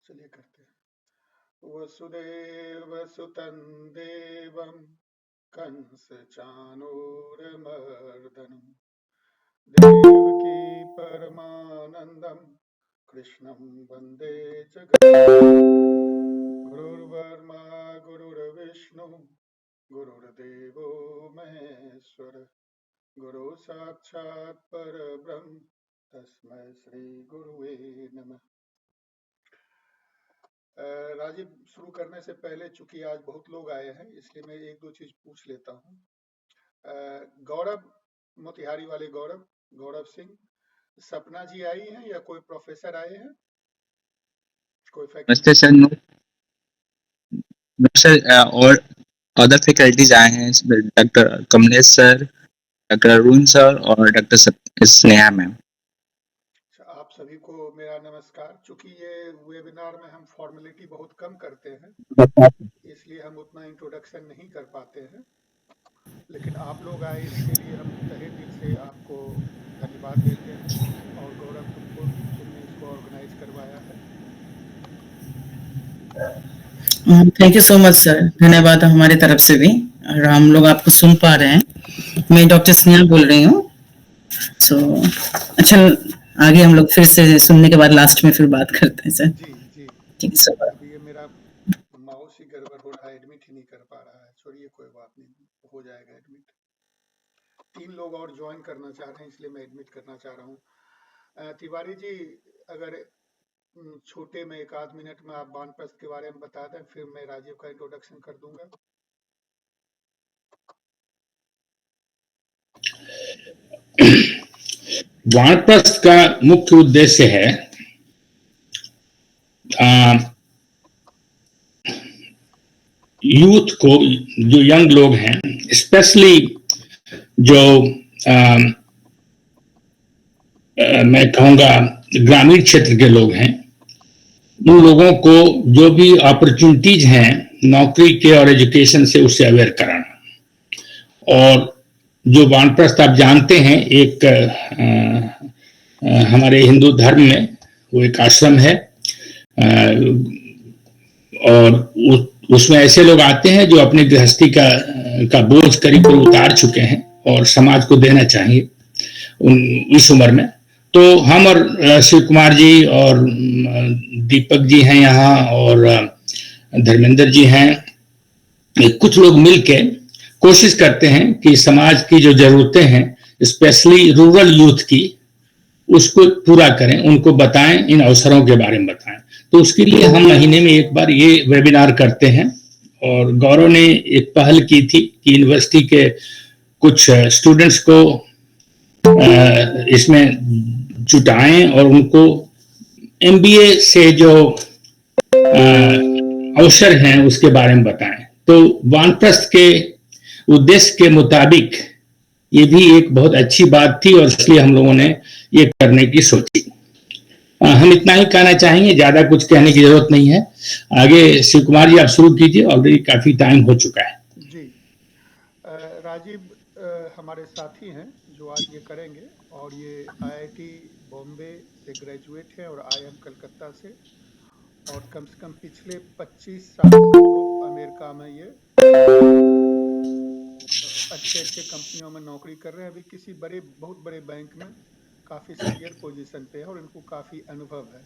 चलिए करते हैं। वसुदेव सुतं देवं कंस चाणूरमर्दनं देवकी परमानंदं कृष्णं वंदे जगद्गुरुं। गुरुर्ब्रह्मा गुरुर्विष्णु गुरुर्देवो महेश्वर गुरु साक्षात् परब्रह्म तस्मै श्री गुरुवे नमः। राजीव, शुरू करने से पहले चूंकि आज बहुत लोग आए हैं इसलिए मैं एक दो चीज पूछ लेता हूँ। गौरव, मोतिहारी वाले गौरव सिंह, सपना जी आई हैं या कोई प्रोफेसर आए हैं? कोई नमस्ते फैकल्टी? सर। नो सर, और अदर फैकल्टीज आए हैं, doctor Kamlesh sir, doctor Arun sir और डॉक्टर स्नेहा मैम। आप सभी को मेरा नमस्कार। चूंकि ये वेबिनार में हम फॉर्मेलिटी बहुत कम करते हैं इसलिए हम उतना इंट्रोडक्शन नहीं कर पाते हैं, लेकिन आप लोग आए इसके लिए हम तहे दिल से आपको धन्यवाद देते हैं। और गौरव, तुमने इसको ऑर्गेनाइज करवाया है। Thank you so much sir, धन्यवाद हमारी तरफ से भी। और हम लोग आपको सुन पा रहे हैं। मैं डॉक्टर स्नेहा बोल रही हूँ। अच्छा, आगे हम लोग फिर से सुनने के बाद लास्ट में फिर बात करते हैं सर। जी जी ठीक है सर। अभी ये मेरा माउस ही गड़बड़ हो रहा है, एडमिट ही नहीं कर पा रहा है। छोड़िए, कोई बात नहीं, हो जाएगा एडमिट। 3 लोग और ज्वाइन करना चाह रहे हैं इसलिए मैं एडमिट करना चाह रहा हूँ। तिवारी जी, अगर छोटे में 1 आध मिनट में आप वानप्रस्थ के बारे में बता दें, फिर मैं राजीव का इंट्रोडक्शन कर दूंगा। वानप्रस्थ का मुख्य उद्देश्य है यूथ को, जो यंग लोग हैं, स्पेशली जो मैं कहूँगा ग्रामीण क्षेत्र के लोग हैं, उन लोगों को जो भी अपॉर्चुनिटीज हैं नौकरी के और एजुकेशन से, उससे अवेयर कराना। और जो वानप्रस्थ आप जानते हैं, एक हमारे हिंदू धर्म में वो एक आश्रम है, और उसमें ऐसे लोग आते हैं जो अपनी गृहस्थी का बोझ करीब करीब उतार चुके हैं और समाज को देना चाहिए इस उम्र में। तो हम और शिव कुमार जी और दीपक जी हैं यहाँ, और धर्मेंद्र जी हैं, कुछ लोग मिलके कोशिश करते हैं कि समाज की जो जरूरतें हैं, स्पेशली रूरल यूथ की, उसको पूरा करें, उनको बताएं, इन अवसरों के बारे में बताएं। तो उसके लिए हम महीने में एक बार ये वेबिनार करते हैं। और गौरव ने एक पहल की थी कि यूनिवर्सिटी के कुछ स्टूडेंट्स को इसमें जुटाएं और उनको एमबीए से जो अवसर हैं उसके बारे में बताएं। तो वानप्रस्थ के उद्देश्य के मुताबिक ये भी एक बहुत अच्छी बात थी, और इसलिए हम लोगों ने ये करने की सोची। हम इतना ही कहना चाहेंगे, ज्यादा कुछ कहने की जरूरत नहीं है। आगे शिव कुमार जी आप शुरू कीजिए, ऑलरेडी काफी टाइम हो चुका है। जी, राजीव हमारे साथी हैं जो आज ये करेंगे, और ये आईआईटी बॉम्बे से ग्रेजुएट है और आईआईएम कलकत्ता से, और कम से कम पिछले 25 साल तो अमेरिका में ये अच्छे अच्छे कंपनियों में नौकरी कर रहे हैं। अभी किसी बहुत बड़े बैंक में काफ़ी सीनियर पोजीशन पे है और इनको काफ़ी अनुभव है।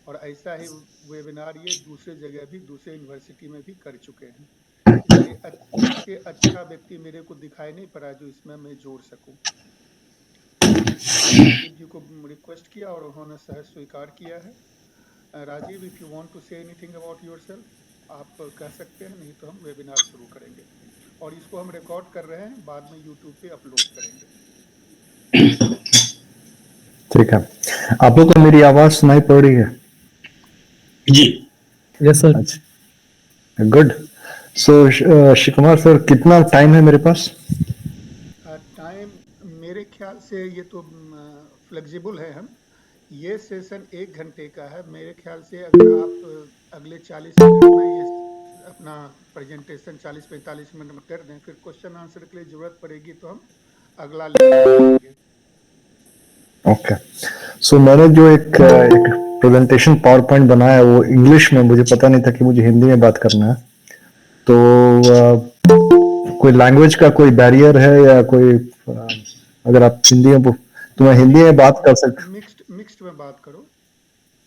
और ऐसा ही वेबिनार ये दूसरे जगह भी, दूसरे यूनिवर्सिटी में भी कर चुके हैं। इससे अच्छा व्यक्ति मेरे को दिखाई नहीं पड़ा जो इसमें मैं जोड़ सकूं। राजीव जी को रिक्वेस्ट किया और उन्होंने सहज स्वीकार किया है। Rajiv, if you want to say anything about yourself आप कह सकते हैं, नहीं तो हम वेबिनार शुरू करेंगे। और इसको हम रिकॉर्ड कर रहे हैं, बाद में यूट्यूब पे अपलोड करेंगे। ठीक है। आप लोग को मेरी आवाज सुनाई पड़ रही है? जी, यस सर। गुड। सो शिव कुमार सर, कितना टाइम है मेरे पास? टाइम मेरे ख्याल से ये तो फ्लेक्सिबल है। हम ये सेशन 1 घंटे का है। मेरे ख्याल से अगर आप अगले 40 मिनट में ये अपना प्रेजेंटेशन 40-45 मिनट में कर दें, फिर क्वेश्चन आंसर के लिए जरूरत पड़ेगी तो हम अगला लेंगे। ओके। सो मैंने जो एक प्रेजेंटेशन पावर पॉइंट बनाया वो इंग्लिश में, मुझे पता नहीं था कि मुझे हिंदी में बात करना है। तो कोई लैंग्वेज का कोई बैरियर है या कोई अगर आप हिंदी में तो मैं हिंदी में बात कर सकता? मिक्स्ड में बात करो।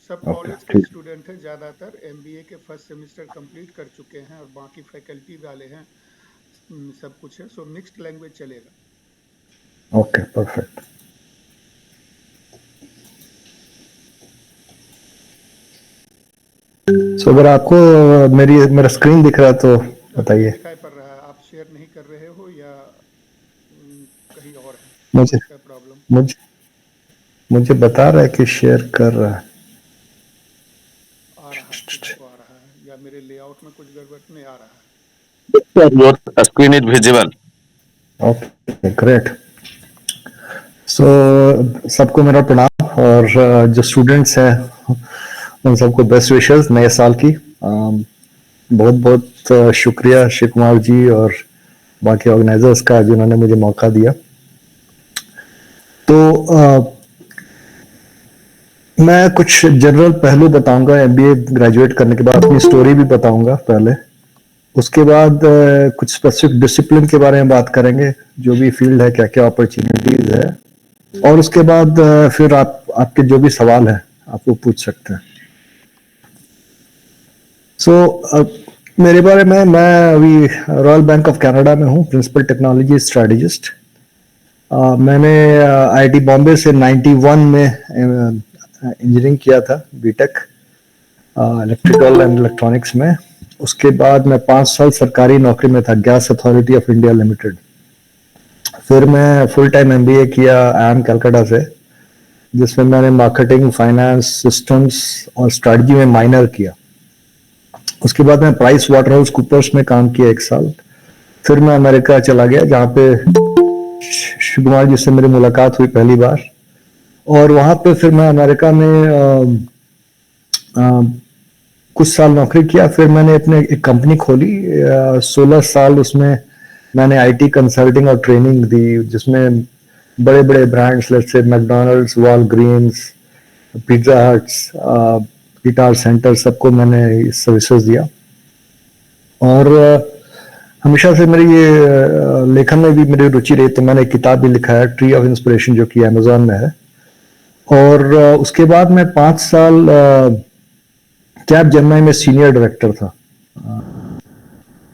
सब Okay, कॉलेज के ठीक। स्टूडेंट हैं, ज़्यादातर एमबीए के फर्स्ट सेमेस्टर कंप्लीट कर चुके हैं और बाकी फैकल्टी वाले हैं, सब कुछ है, सो मिक्स्ड लैंग्वेज चलेगा। Okay, perfect. सो अगर आपको मेरा स्क्रीन दिख रहा है तो बताइए। दिखाई पड़ रहा है, आप शेयर नहीं कर रहे हो या कहीं और है मुझे क्या प्रॉब्लम? मुझे बता रहा है कि शेयर कर रहा है। आ रहा है, किसको आ रहा है, या मेरे लेआउट में कुछ गड़बड़ नहीं आ रहा है? Your screen is visible. Okay, great. So सबको मेरा प्रणाम, और जो स्टूडेंट्स हैं उन सबको बेस्ट विशेस नए साल की। बहुत बहुत शुक्रिया शिव कुमार जी और बाकी ऑर्गेनाइजर्स का जिन्होंने मुझे मौका दिया। तो मैं कुछ जनरल पहलू बताऊंगा एमबीए ग्रेजुएट करने के बाद, अपनी स्टोरी भी बताऊंगा पहले। उसके बाद कुछ स्पेसिफिक डिसिप्लिन के बारे में बात करेंगे, जो भी फील्ड है, क्या क्या अपॉर्चुनिटीज है, और उसके बाद फिर आपके जो भी सवाल है आप वो पूछ सकते हैं। मेरे बारे में, मैं अभी रॉयल बैंक ऑफ कनाडा में हूँ, प्रिंसिपल टेक्नोलॉजी स्ट्रेटेजिस्ट। मैंने आईआईटी बॉम्बे से 91 में इंजीनियरिंग किया था, बीटेक इलेक्ट्रिकल एंड इलेक्ट्रॉनिक्स में। उसके बाद मैं 5 साल सरकारी नौकरी में था, gas authority of India limited. फिर मैं फुल टाइम एमबीए किया IIM कलकत्ता से, जिसमें मैंने मार्केटिंग, फाइनेंस, सिस्टम्स और स्ट्रेटजी में माइनर किया। उसके बाद मैं प्राइस वाटर हाउस कूपर्स में काम किया 1 साल। फिर मैं अमेरिका चला गया, जहाँ पे शिव कुमार जी से मेरी मुलाकात हुई पहली बार, और वहां पे फिर मैं अमेरिका में कुछ साल नौकरी किया। फिर मैंने अपने एक कंपनी खोली, 16 साल उसमें मैंने आईटी कंसल्टिंग और ट्रेनिंग दी, जिसमें बड़े बड़े ब्रांड्स जैसे McDonald's, Walgreens, pizza huts, guitar center, सबको मैंने सर्विसेज दिया। और हमेशा से मेरी ये लेखन में भी मेरी रुचि रही, तो मैंने एक किताब भी लिखा है, ट्री ऑफ इंस्पिरेशन, जो कि अमेजोन में है। और उसके बाद मैं 5 साल कैब जेमिनी में सीनियर डायरेक्टर था,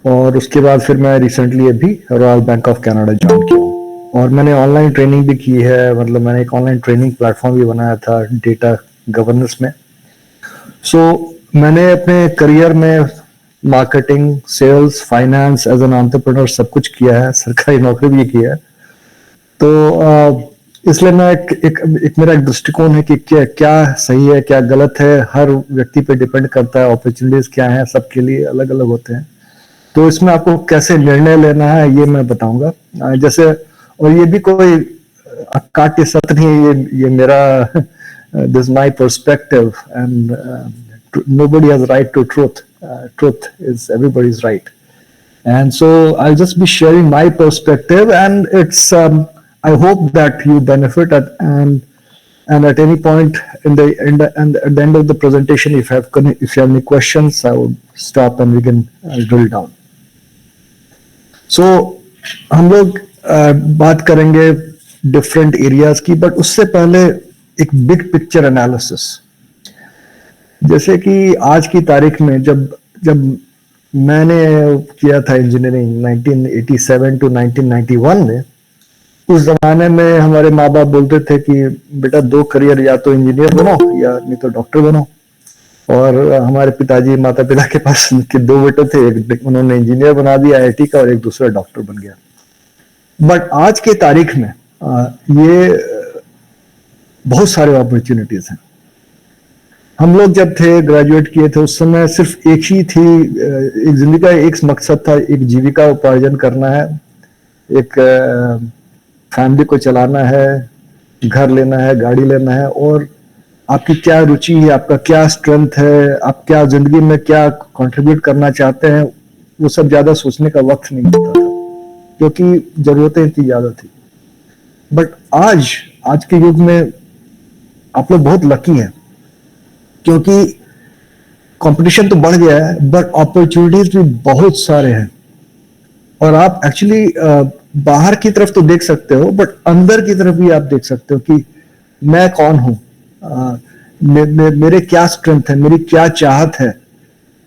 और उसके बाद फिर मैं रिसेंटली अभी royal bank of Canada join किया। और मैंने ऑनलाइन ट्रेनिंग भी की है, मतलब मैंने एक ऑनलाइन ट्रेनिंग प्लेटफॉर्म भी बनाया था डेटा गवर्नेंस में। मैंने अपने करियर में marketing, sales, finance, as an entrepreneur सब कुछ किया है, सरकारी नौकरी भी की है। तो इसलिए मैं एक मेरा एक दृष्टिकोण है कि क्या सही है, क्या गलत है, हर व्यक्ति पे डिपेंड करता है, अपॉर्चुनिटीज क्या है, सबके लिए अलग अलग होते हैं। तो इसमें आपको कैसे निर्णय लेना है ये मैं बताऊंगा। जैसे, और ये भी कोई अक्काटी सत्य नहीं है, ये मेरा this my perspective, and nobody has right to truth. Truth is everybody's right, and so I'll just be sharing my perspective, and it's I hope that you benefit and at any point at the end of the presentation, if you have any questions, I will stop and we can drill down. So हम लोग बात करेंगे different areas की, but उससे पहले एक big picture analysis. जैसे कि आज की तारीख में जब मैंने किया था इंजीनियरिंग 1987 टू 1991 में, उस जमाने में हमारे माँ बाप बोलते थे कि बेटा 2 करियर, या तो इंजीनियर बनो या नहीं तो डॉक्टर बनो। और हमारे पिताजी, माता पिता के पास के 2 बेटे थे, एक उन्होंने इंजीनियर बना दिया आईआईटी का, और एक दूसरा डॉक्टर बन गया। बट आज के तारीख में ये बहुत सारे अपॉर्चुनिटीज हैं। हम लोग जब थे, ग्रेजुएट किए थे, उस समय सिर्फ एक ही थी, एक जिंदगी का एक मकसद था, एक जीविका उपार्जन करना है, एक फैमिली को चलाना है, घर लेना है, गाड़ी लेना है, और आपकी क्या रुचि है, आपका क्या स्ट्रेंथ है, आप क्या जिंदगी में क्या कंट्रीब्यूट करना चाहते हैं, वो सब ज्यादा सोचने का वक्त नहीं मिलता था, क्योंकि जरूरतें इतनी ज्यादा थी। बट आज के युग में आप लोग बहुत लकी हैं, क्योंकि कंपटीशन तो बढ़ गया है बट अपॉर्चुनिटीज भी बहुत सारे हैं। और आप एक्चुअली बाहर की तरफ तो देख सकते हो बट अंदर की तरफ भी आप देख सकते हो कि मैं कौन हूं, मेरे क्या स्ट्रेंथ है, मेरी क्या चाहत है।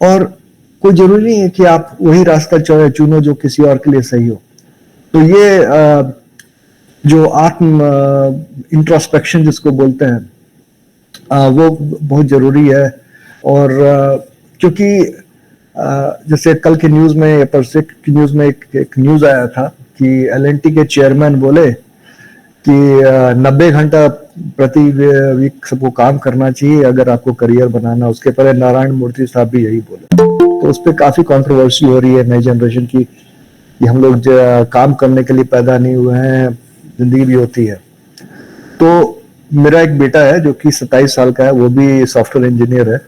और कोई जरूरी नहीं है कि आप वही रास्ता चुनो जो किसी और के लिए सही हो। तो ये जो आत्म इंट्रोस्पेक्शन जिसको बोलते हैं वो बहुत जरूरी है। और क्योंकि जैसे कल के न्यूज में या परसों की न्यूज में एक न्यूज आया था कि एल&टी के चेयरमैन बोले कि 90 घंटा प्रति वीक सबको काम करना चाहिए अगर आपको करियर बनाना। उसके पहले नारायण मूर्ति साहब भी यही बोले। तो उस पर काफी कंट्रोवर्सी हो रही है नई जनरेशन की कि हम लोग काम करने के लिए पैदा नहीं हुए हैं, जिंदगी भी होती है। तो मेरा एक बेटा है जो कि 27 साल का है, वो भी सॉफ्टवेयर इंजीनियर है।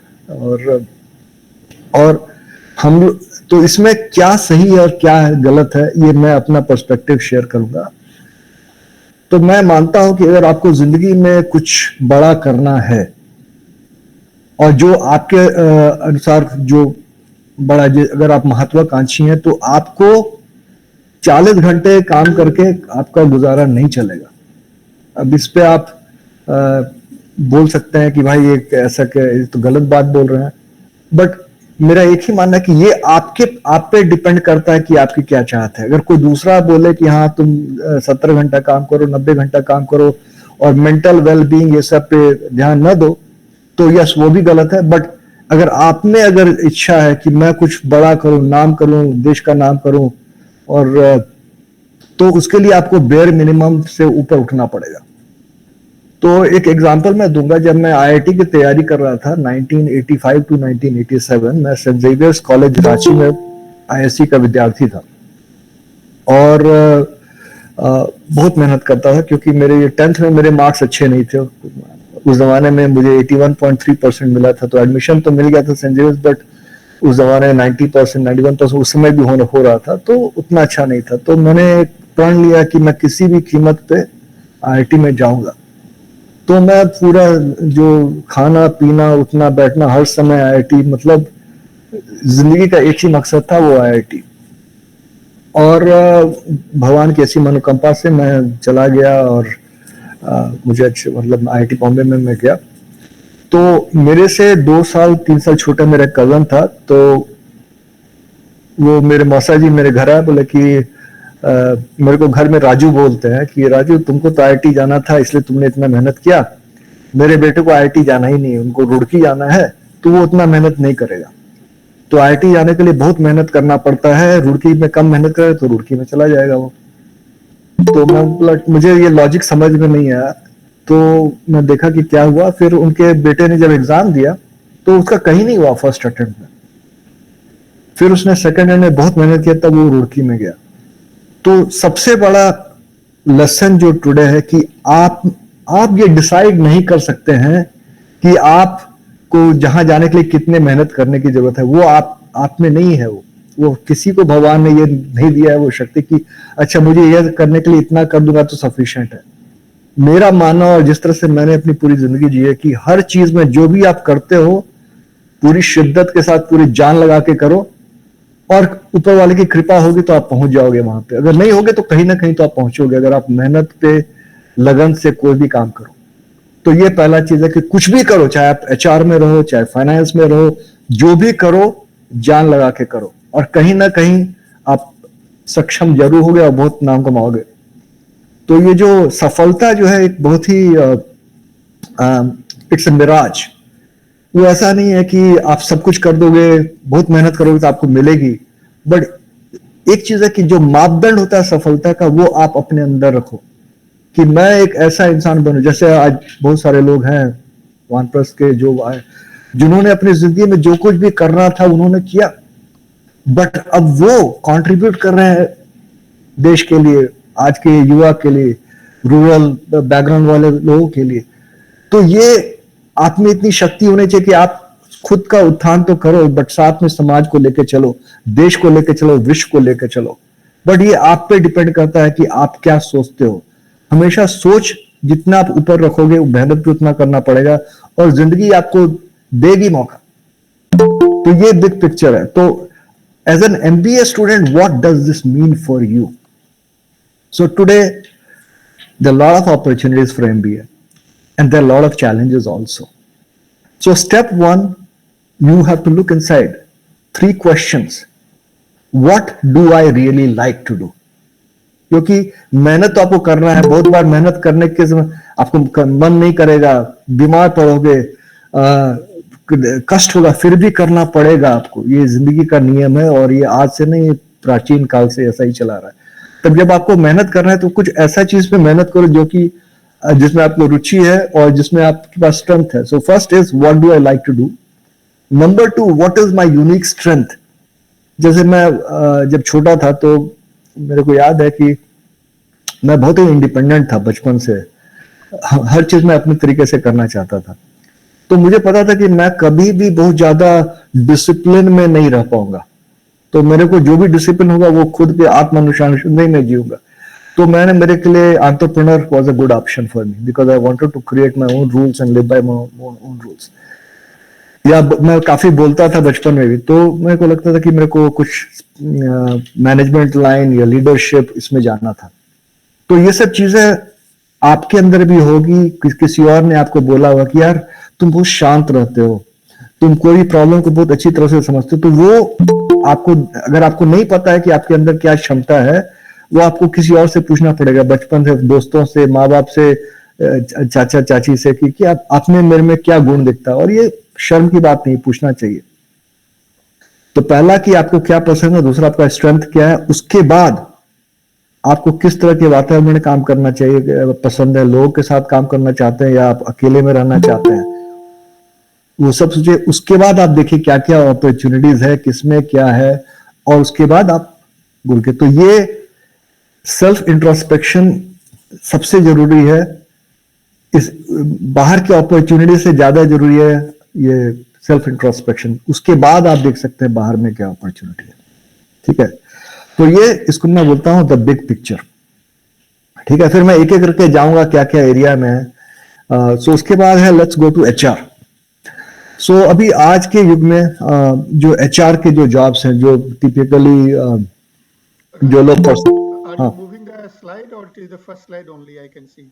और हम तो इसमें क्या सही है और क्या गलत है ये मैं अपना पर्सपेक्टिव शेयर करूंगा। तो मैं मानता हूं कि अगर आपको जिंदगी में कुछ बड़ा करना है और जो आपके अनुसार जो बड़ा, अगर आप महत्वाकांक्षी हैं तो आपको 40 घंटे काम करके आपका गुजारा नहीं चलेगा। अब इस पे आप बोल सकते हैं कि भाई ये ऐसा क्या, ये तो गलत बात बोल रहे हैं। बट मेरा एक ही मानना है कि ये आप पे डिपेंड करता है कि आपकी क्या चाहत है। अगर कोई दूसरा बोले कि हाँ तुम 70 घंटा काम करो, 90 घंटा काम करो और मेंटल वेलबींग ये सब पे ध्यान न दो, तो यस वो भी गलत है। बट अगर आप में अगर इच्छा है कि मैं कुछ बड़ा करूं, नाम करूं, देश का नाम करूं, और तो उसके लिए आपको बेयर मिनिमम से ऊपर उठना पड़ेगा। तो एक एग्जांपल मैं दूंगा। जब मैं आईआईटी की तैयारी कर रहा था 1985 टू 1987, मैं सेंट जेवियर्स कॉलेज रांची में आईएससी का विद्यार्थी था और बहुत मेहनत करता था क्योंकि मेरे 10th में मेरे मार्क्स अच्छे नहीं थे। उस जमाने में मुझे 81.3% मिला था, तो एडमिशन तो मिल गया था सेंट जेवियर्स, बट उस जमाने 90%, 91% उस समय भी हो रहा था, तो उतना अच्छा नहीं था। तो मैंने प्रण लिया कि मैं किसी भी कीमत पे आईआईटी में जाऊंगा। तो मैं पूरा जो खाना पीना उठना बैठना हर समय आईआईटी, मतलब जिंदगी का एक ही मकसद था वो आईआईटी। और भगवान की ऐसी मनोकामना से मैं चला गया और मुझे अच्छे, मतलब आईआईटी बॉम्बे में मैं गया। तो मेरे से 2 साल 3 साल छोटा मेरा कजन था। तो वो मेरे मौसा जी मेरे घर आए, बोले कि मेरे को घर में राजू बोलते हैं कि राजू तुमको तो आईआईटी जाना था इसलिए तुमने इतना मेहनत किया, मेरे बेटे को आईआईटी जाना ही नहीं, उनको रुड़की जाना है, तो वो उतना मेहनत नहीं करेगा। तो आईआईटी जाने के लिए बहुत मेहनत करना पड़ता है, रुड़की में कम मेहनत करे तो रुड़की में चला जाएगा वो। तो मुझे ये लॉजिक समझ में नहीं आया। तो मैं देखा कि क्या हुआ। फिर उनके बेटे ने जब एग्जाम दिया तो उसका कहीं नहीं हुआ फर्स्ट अटेम्प्ट में। फिर उसने सेकंड में बहुत मेहनत किया, तब वो रुड़की में गया। तो सबसे बड़ा लेसन जो टुडे है कि आप ये डिसाइड नहीं कर सकते हैं कि आपको जहां जाने के लिए कितने मेहनत करने की जरूरत है। वो आप में नहीं है। वो किसी को भगवान ने ये नहीं दिया है वो शक्ति की अच्छा मुझे ये करने के लिए इतना कर दूंगा तो सफिशिएंट है। मेरा मानना और जिस तरह से मैंने अपनी पूरी जिंदगी जी है कि हर चीज में जो भी आप करते हो पूरी शिद्दत के साथ पूरी जान लगा के करो, और ऊपर वाले की कृपा होगी तो आप पहुंच जाओगे वहां पे। अगर नहीं होगे तो कहीं ना कहीं तो आप पहुंचोगे, अगर आप मेहनत पे लगन से कोई भी काम करो। तो ये पहला चीज है कि कुछ भी करो, चाहे आप एचआर में रहो, चाहे फाइनेंस में रहो, जो भी करो जान लगा के करो, और कहीं ना कहीं आप सक्षम जरूर होगे और बहुत नाम कमाओगे। तो ये जो सफलता जो है एक बहुत ही इट्स अ मिराज। वो ऐसा नहीं है कि आप सब कुछ कर दोगे, बहुत मेहनत करोगे तो आपको मिलेगी। बट एक चीज है कि जो मापदंड होता है सफलता का वो आप अपने अंदर रखो कि मैं एक ऐसा इंसान बनूं। जैसे आज बहुत सारे लोग हैं वानप्रस्थ के जो आए, जिन्होंने अपनी जिंदगी में जो कुछ भी करना था उन्होंने किया, बट अब वो कंट्रीब्यूट कर रहे हैं देश के लिए, आज के युवा के लिए, रूरल बैकग्राउंड वाले लोगों के लिए। तो ये आप में इतनी शक्ति होनी चाहिए कि आप खुद का उत्थान तो करो, बट साथ में समाज को लेकर चलो, देश को लेकर चलो, विश्व को लेकर चलो। बट ये आप पे डिपेंड करता है कि आप क्या सोचते हो। हमेशा सोच जितना आप ऊपर रखोगे मेहनत भी उतना करना पड़ेगा, और जिंदगी आपको देगी मौका। तो ये बिग पिक्चर है। तो as an MBA student, what does this mean for you? So today there are a lot of opportunities for MBA, and there are a lot of challenges also. So step one, you have to look inside. 3 questions. What do I really like to do? क्योंकि मेहनत तो आपको करना है। बहुत बार मेहनत करने के समय आपको मन नहीं करेगा, बीमार पड़ोगे, कष्ट होगा, फिर भी करना पड़ेगा आपको। ये जिंदगी का नियम है, और ये आज से नहीं, प्राचीन काल से ऐसा ही चला रहा है। तब जब आपको मेहनत करना है तो कुछ ऐसा चीज पे मेहनत करो जो कि जिसमें आपको रुचि है और जिसमें आपके पास स्ट्रेंथ है। So first is what do I like to do. Number 2, what is my unique strength. जैसे मैं जब छोटा था तो मेरे को याद है कि मैं बहुत ही इंडिपेंडेंट था बचपन से। हर चीज मैं अपने तरीके से करना चाहता था। तो मुझे पता था कि मैं कभी भी बहुत ज्यादा डिसिप्लिन में नहीं रह पाऊंगा। तो मेरे को जो भी डिसिप्लिन होगा वो खुद के आत्मानुशासन में जीऊंगा। तो मेरे के लिए entrepreneur was a good option for me, because I wanted to create my own rules and live by my own rules. या मैं काफी बोलता था बचपन में भी, तो मेरे को लगता था कि मेरे को कुछ मैनेजमेंट लाइन या लीडरशिप इसमें जाना था। तो ये सब चीजें आपके अंदर भी होगी। किसी और ने आपको बोला होगा कि यार तुम बहुत शांत रहते हो, तुम कोई प्रॉब्लम को बहुत अच्छी तरह से समझते हो। तो वो आपको, अगर आपको नहीं पता है कि आपके अंदर क्या क्षमता है, वो आपको किसी और से पूछना पड़ेगा, बचपन से, दोस्तों से, माँ बाप से, चाचा चाची से, कि आप में मेरे में क्या गुण दिखता है। और ये शर्म की बात नहीं, पूछना चाहिए। तो पहला कि आपको क्या पसंद है, दूसरा आपका स्ट्रेंथ क्या है, उसके बाद आपको किस तरह के वातावरण में काम करना चाहिए, पसंद है, लोगों के साथ काम करना चाहते हैं या आप अकेले में रहना चाहते हैं, वो सब सोचिए। उसके बाद आप देखिए क्या क्या अपॉर्चुनिटीज है, किसमें क्या है, और उसके बाद आप बोल के। तो ये सेल्फ इंट्रोस्पेक्शन सबसे जरूरी है। इस बाहर के अपॉर्चुनिटी से ज्यादा जरूरी है ये सेल्फ इंट्रोस्पेक्शन। उसके बाद आप देख सकते हैं बाहर में क्या अपॉर्चुनिटी है। ठीक है, तो ये इसको मैं बोलता हूं द बिग पिक्चर। ठीक है, फिर मैं एक एक करके जाऊंगा क्या क्या एरिया में है। सो उसके बाद है लेट्स गो टू HR। सो अभी आज के युग में जो HR के जो जॉब्स हैं, जो टिपिकली जो लोग Are you moving the slide, or it is the first slide only I can see?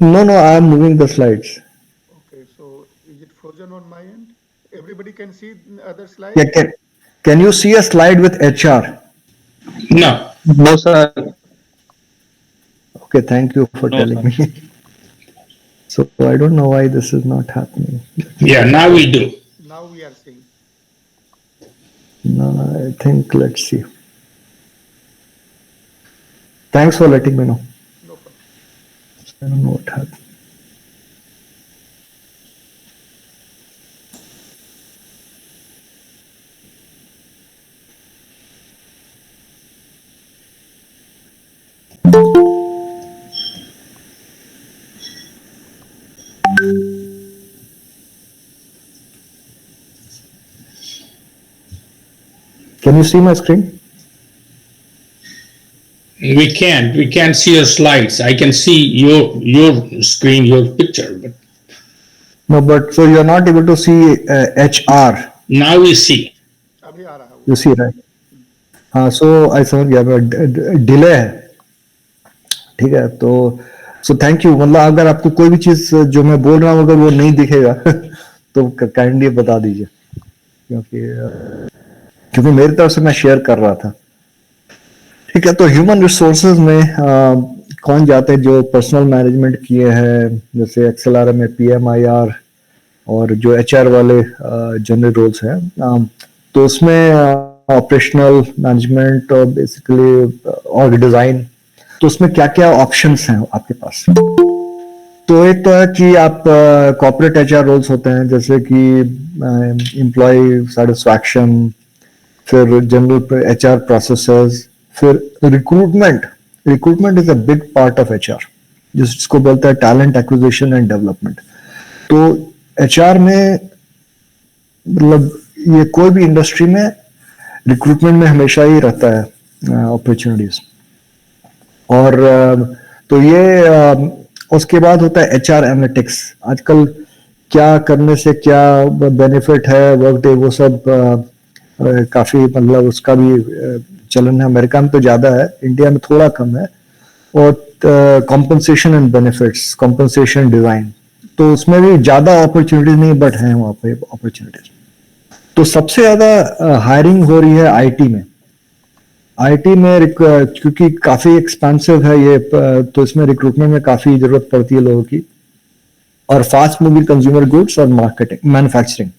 No, I am moving the slides. Okay, so is it frozen on my end? Everybody can see the other slide? Yeah, can you see a slide with HR? No. No, sir. Okay, thank you for No, telling me. So I don't know why this is not happening. Yeah, now we do. Now we are seeing. No, I think, let's see. Thanks for letting me know. No problem. I don't know what happened. Can you see my screen? We can't see your slides. I can see your screen, your picture, but No, but so you're not able to see HR. now we see. अभी आ रहा है वो। You see, right? हाँ, so I समझ गया, delay है। ठीक है, तो सो थैंक यू। मतलब अगर आपको कोई भी चीज जो मैं बोल रहा हूँ अगर वो नहीं दिखेगा तो काइंडली बता दीजिए, क्योंकि मेरी तरफ से मैं शेयर कर रहा था। ठीक है, तो ह्यूमन रिसोर्सेज में कौन जाते हैं जो पर्सनल मैनेजमेंट किए हैं, जैसे XLRM में PMIR और जो HR वाले जनरल रोल्स हैं, तो उसमें ऑपरेशनल मैनेजमेंट और बेसिकली ऑर्ग डिजाइन, तो उसमें क्या क्या ऑप्शंस हैं आपके पास। तो एक तो है कि आप कॉर्पोरेट HR रोल्स होते हैं, जैसे कि एम्प्लॉय सेटिस्फैक्शन, फिर जनरल HR प्रोसेसेस, फिर recruitment is a big part of HR, जिसको बोलते हैं टैलेंट एक्विजिशन एंड डेवलपमेंट। तो HR में मतलब ये कोई भी इंडस्ट्री में रिक्रूटमेंट में हमेशा ही रहता है अपॉर्चुनिटीज। और तो ये उसके बाद होता है HR एनालिटिक्स। आजकल क्या करने से क्या बेनिफिट है, वर्क डे, वो सब काफी मतलब उसका भी चलन है। अमेरिका में तो ज्यादा है, इंडिया में थोड़ा कम है। और compensation and benefits, compensation design, तो उसमें भी ज्यादा अपॉर्चुनिटीज नहीं, बट हैं वहां पे अपॉर्चुनिटीज। तो सबसे ज्यादा हायरिंग हो रही है आईटी में। आईटी में क्योंकि काफी एक्सपेंसिव है ये, तो इसमें रिक्रूटमेंट में काफी जरूरत पड़ती है लोगों की। और फास्ट मूविंग कंज्यूमर गुड्स और मार्केटिंग, मैन्युफैक्चरिंग।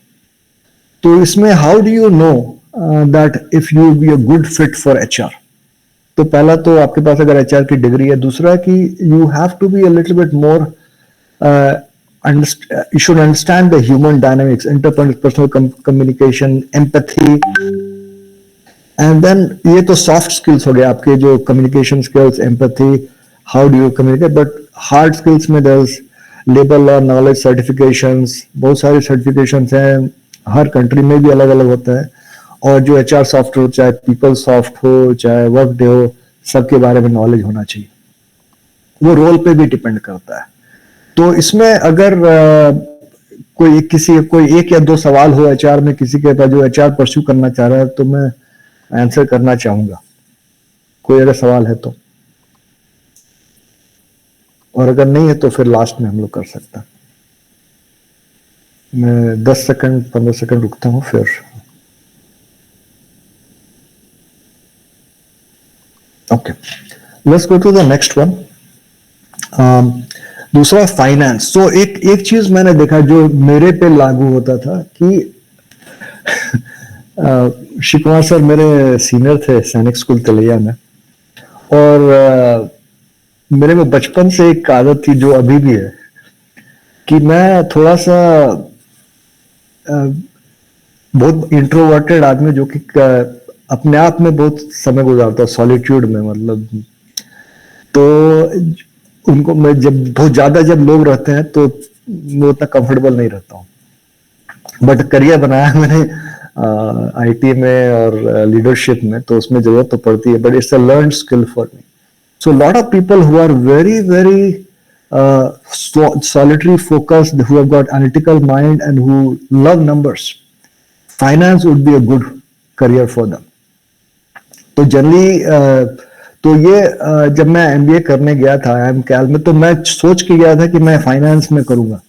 तो इसमें how do you know that if you be a good fit for HR? तो पहला तो आपके पास अगर एचआर की डिग्री है, दूसरा कि you have to be a little bit more, you should understand the human dynamics, interpersonal communication, empathy, and then ये तो soft skills हो गए आपके, जो communication skills, empathy, how do you communicate. But hard skills में there's labor law, knowledge, certifications, बहुत सारे certifications हैं, हर country में भी अलग अलग होता है। और जो HR सॉफ्ट हो, चाहे पीपल सॉफ्ट हो, चाहे वर्क डे हो, सबके बारे में नॉलेज होना चाहिए। वो रोल पे भी डिपेंड करता है। तो इसमें अगर कोई एक या दो सवाल हो एचआर में, किसी के पास जो एचआर परस्यू करना चाह रहा है, तो मैं आंसर करना चाहूंगा। कोई अगर सवाल है तो, और अगर नहीं है तो फिर लास्ट में हम लोग कर सकते हैं। मैं 10 सेकंड 15 सेकंड रुकता हूं फिर। Okay, let's go to the next one. दूसरा फाइनेंस। तो एक चीज मैंने देखा जो मेरे पे लागू होता था कि शिव कुमार सर मेरे सीनियर थे सैनिक स्कूल तलैया में, और मेरे में बचपन से एक आदत थी जो अभी भी है, कि मैं थोड़ा सा बहुत इंट्रोवर्टेड आदमी, जो कि अपने आप में बहुत समय गुजारता, सॉलिट्यूड में, मतलब। तो उनको मैं बहुत ज्यादा जब लोग रहते हैं तो मैं उतना कंफर्टेबल नहीं रहता हूँ। बट करियर बनाया मैंने आईटी में और लीडरशिप में, तो उसमें जरूरत तो पड़ती है, but it's a learn skill for me. So lot of people who are very very solitary focused, who have got analytical mind and who love numbers, finance would be a good career for them. तो generally तो ये जब मैं MBA करने गया था कैल में, तो मैं सोच के गया था कि मैं फाइनेंस में करूंगा।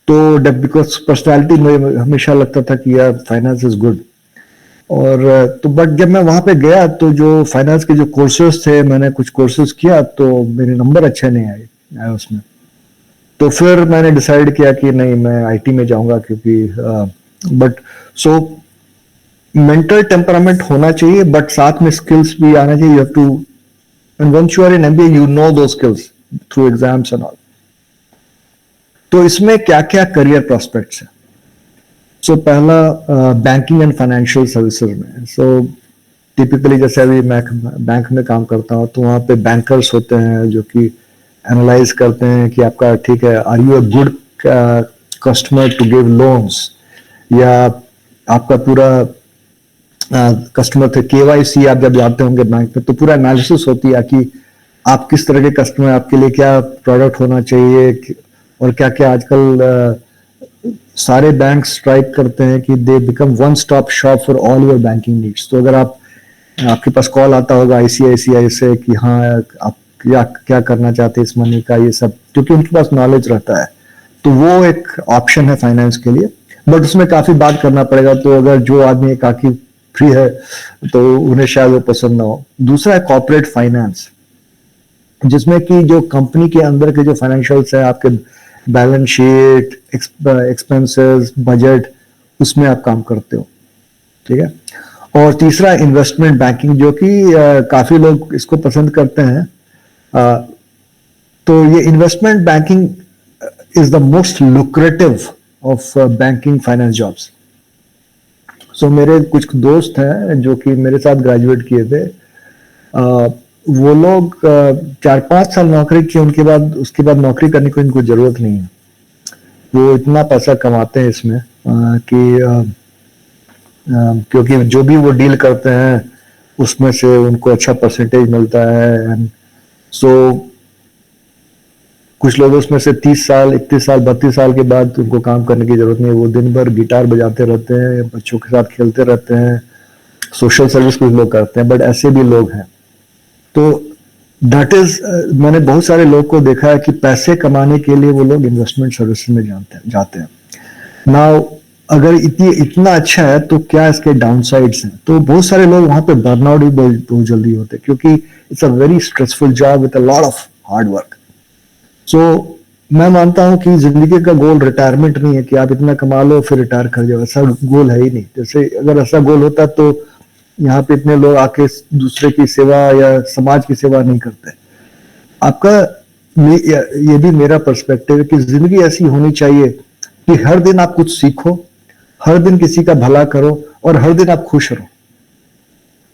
तो बिकॉज पर्सनालिटी में हमेशा लगता था कि यार फाइनेंस इज गुड। और तो बट जब मैं वहां पे गया, तो जो फाइनेंस के जो कोर्सेज थे, मैंने कुछ कोर्सेज किया, तो मेरे नंबर अच्छे नहीं आए उसमें। तो फिर मैंने डिसाइड किया कि नहीं, मैं आईटी में जाऊंगा, क्योंकि बट सो मेंटल टेम्परामेंट होना चाहिए, बट साथ में स्किल्स भी आना चाहिए। You have to, and once you are in MBA you know those skills through exams and all. तो इसमें क्या क्या करियर प्रोस्पेक्ट्स है? सो पहला बैंकिंग एंड फाइनेंशियल सर्विसेज में। सो टिपिकली जैसे अभी मैं बैंक में काम करता हूँ, तो वहाँ पे बैंकर्स होते हैं जो कि एनालाइज करते हैं कि आपका ठीक है, are you a good customer to give loans, या आपका पूरा कस्टमर थे। केवाईसी आप जब जाते होंगे बैंक में, तो पूरा एनालिसिस होती है कि आप किस तरह के कस्टमर, आपके लिए क्या प्रोडक्ट होना चाहिए, और क्या क्या आजकल सारे बैंक स्ट्राइक करते हैं कि they become one stop shop for all your banking needs. तो अगर आपके पास कॉल आता होगा आईसीआईसीआई से कि हाँ आप क्या करना चाहते हैं इस मनी का, ये सब, क्योंकि उनके पास नॉलेज रहता है, तो वो एक ऑप्शन है फाइनेंस के लिए। बट उसमें काफी बात करना पड़ेगा, तो अगर जो आदमी एक आखिर फ्री है तो उन्हें शायद वो पसंद ना हो। दूसरा है कॉर्पोरेट फाइनेंस, जिसमें कि जो कंपनी के अंदर के जो फाइनेंशियल्स है, आपके बैलेंस शीट, एक्सपेंसेस, बजट, उसमें आप काम करते हो, ठीक है। और तीसरा इन्वेस्टमेंट बैंकिंग, जो कि काफी लोग इसको पसंद करते हैं। तो ये investment banking is the most lucrative of banking finance jobs. So मेरे कुछ दोस्त हैं जो कि मेरे साथ ग्रेजुएट किए थे, वो लोग 4-5 साल नौकरी की, उसके बाद नौकरी करने की इनको जरूरत नहीं है। वो इतना पैसा कमाते हैं इसमें कि क्योंकि जो भी वो डील करते हैं उसमें से उनको अच्छा परसेंटेज मिलता है। एंड सो कुछ लोग उसमें से 30 साल 31 साल 32 साल के बाद उनको काम करने की जरूरत नहीं है, वो दिन भर गिटार बजाते रहते हैं, बच्चों के साथ खेलते रहते हैं, सोशल सर्विस कुछ लोग करते हैं, बट ऐसे भी लोग हैं। तो दैट इज, मैंने बहुत सारे लोग को देखा है कि पैसे कमाने के लिए वो लोग इन्वेस्टमेंट सर्विसेज में जाते हैं। नाउ अगर इतना अच्छा है तो क्या इसके डाउनसाइड्स हैं? तो बहुत सारे लोग वहां पे बर्नआउट भी बहुत जल्दी होते हैं, क्योंकि it's a very stressful job with a lot of hard work. So मैं मानता हूं कि जिंदगी का गोल रिटायरमेंट नहीं है कि आप इतना कमा लो फिर रिटायर कर जाओ, ऐसा गोल है ही नहीं। जैसे अगर ऐसा गोल होता तो यहाँ पे इतने लोग आके दूसरे की सेवा या समाज की सेवा नहीं करते। आपका ये भी मेरा पर्सपेक्टिव है कि जिंदगी ऐसी होनी चाहिए कि हर दिन आप कुछ सीखो, हर दिन किसी का भला करो और हर दिन आप खुश रहो।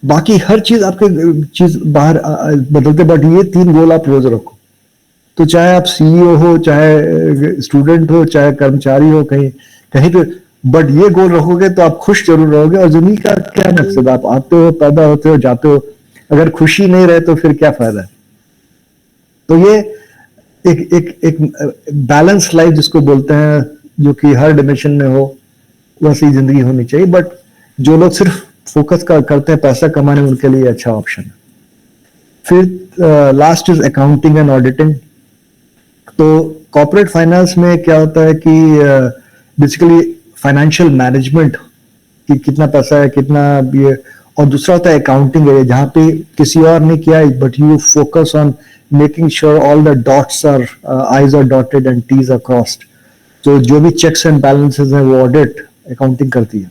बाकी हर चीज आपके चीज बाहर बदलते, बट ये 3 गोल आप रोज रखो। तो चाहे आप सीईओ हो, चाहे स्टूडेंट हो, चाहे कर्मचारी हो, कहीं कहीं पे, बट ये गोल रखोगे तो आप खुश जरूर रहोगे। और जिंदगी का क्या मकसद? आप आते हो, पैदा होते हो, जाते हो, अगर खुशी नहीं रहे तो फिर क्या फायदा है? तो ये एक बैलेंस लाइफ जिसको बोलते हैं, जो कि हर डिमेंशन में हो, वैसी जिंदगी होनी चाहिए। बट जो लोग सिर्फ फोकस करते हैं पैसा कमाने, उनके लिए अच्छा ऑप्शन है। फिर last is accounting and auditing. तो कॉर्पोरेट फाइनेंस में क्या होता है कि बेसिकली फाइनेंशियल मैनेजमेंट कि कितना पैसा है, कितना ये, और दूसरा होता है अकाउंटिंग है, जहां पे किसी और ने किया, but you focus on making sure all the dots are i's are dotted and t's are crossed. तो जो भी चेक्स एंड बैलेंसेस हैं वो ऑडिट अकाउंटिंग करती है।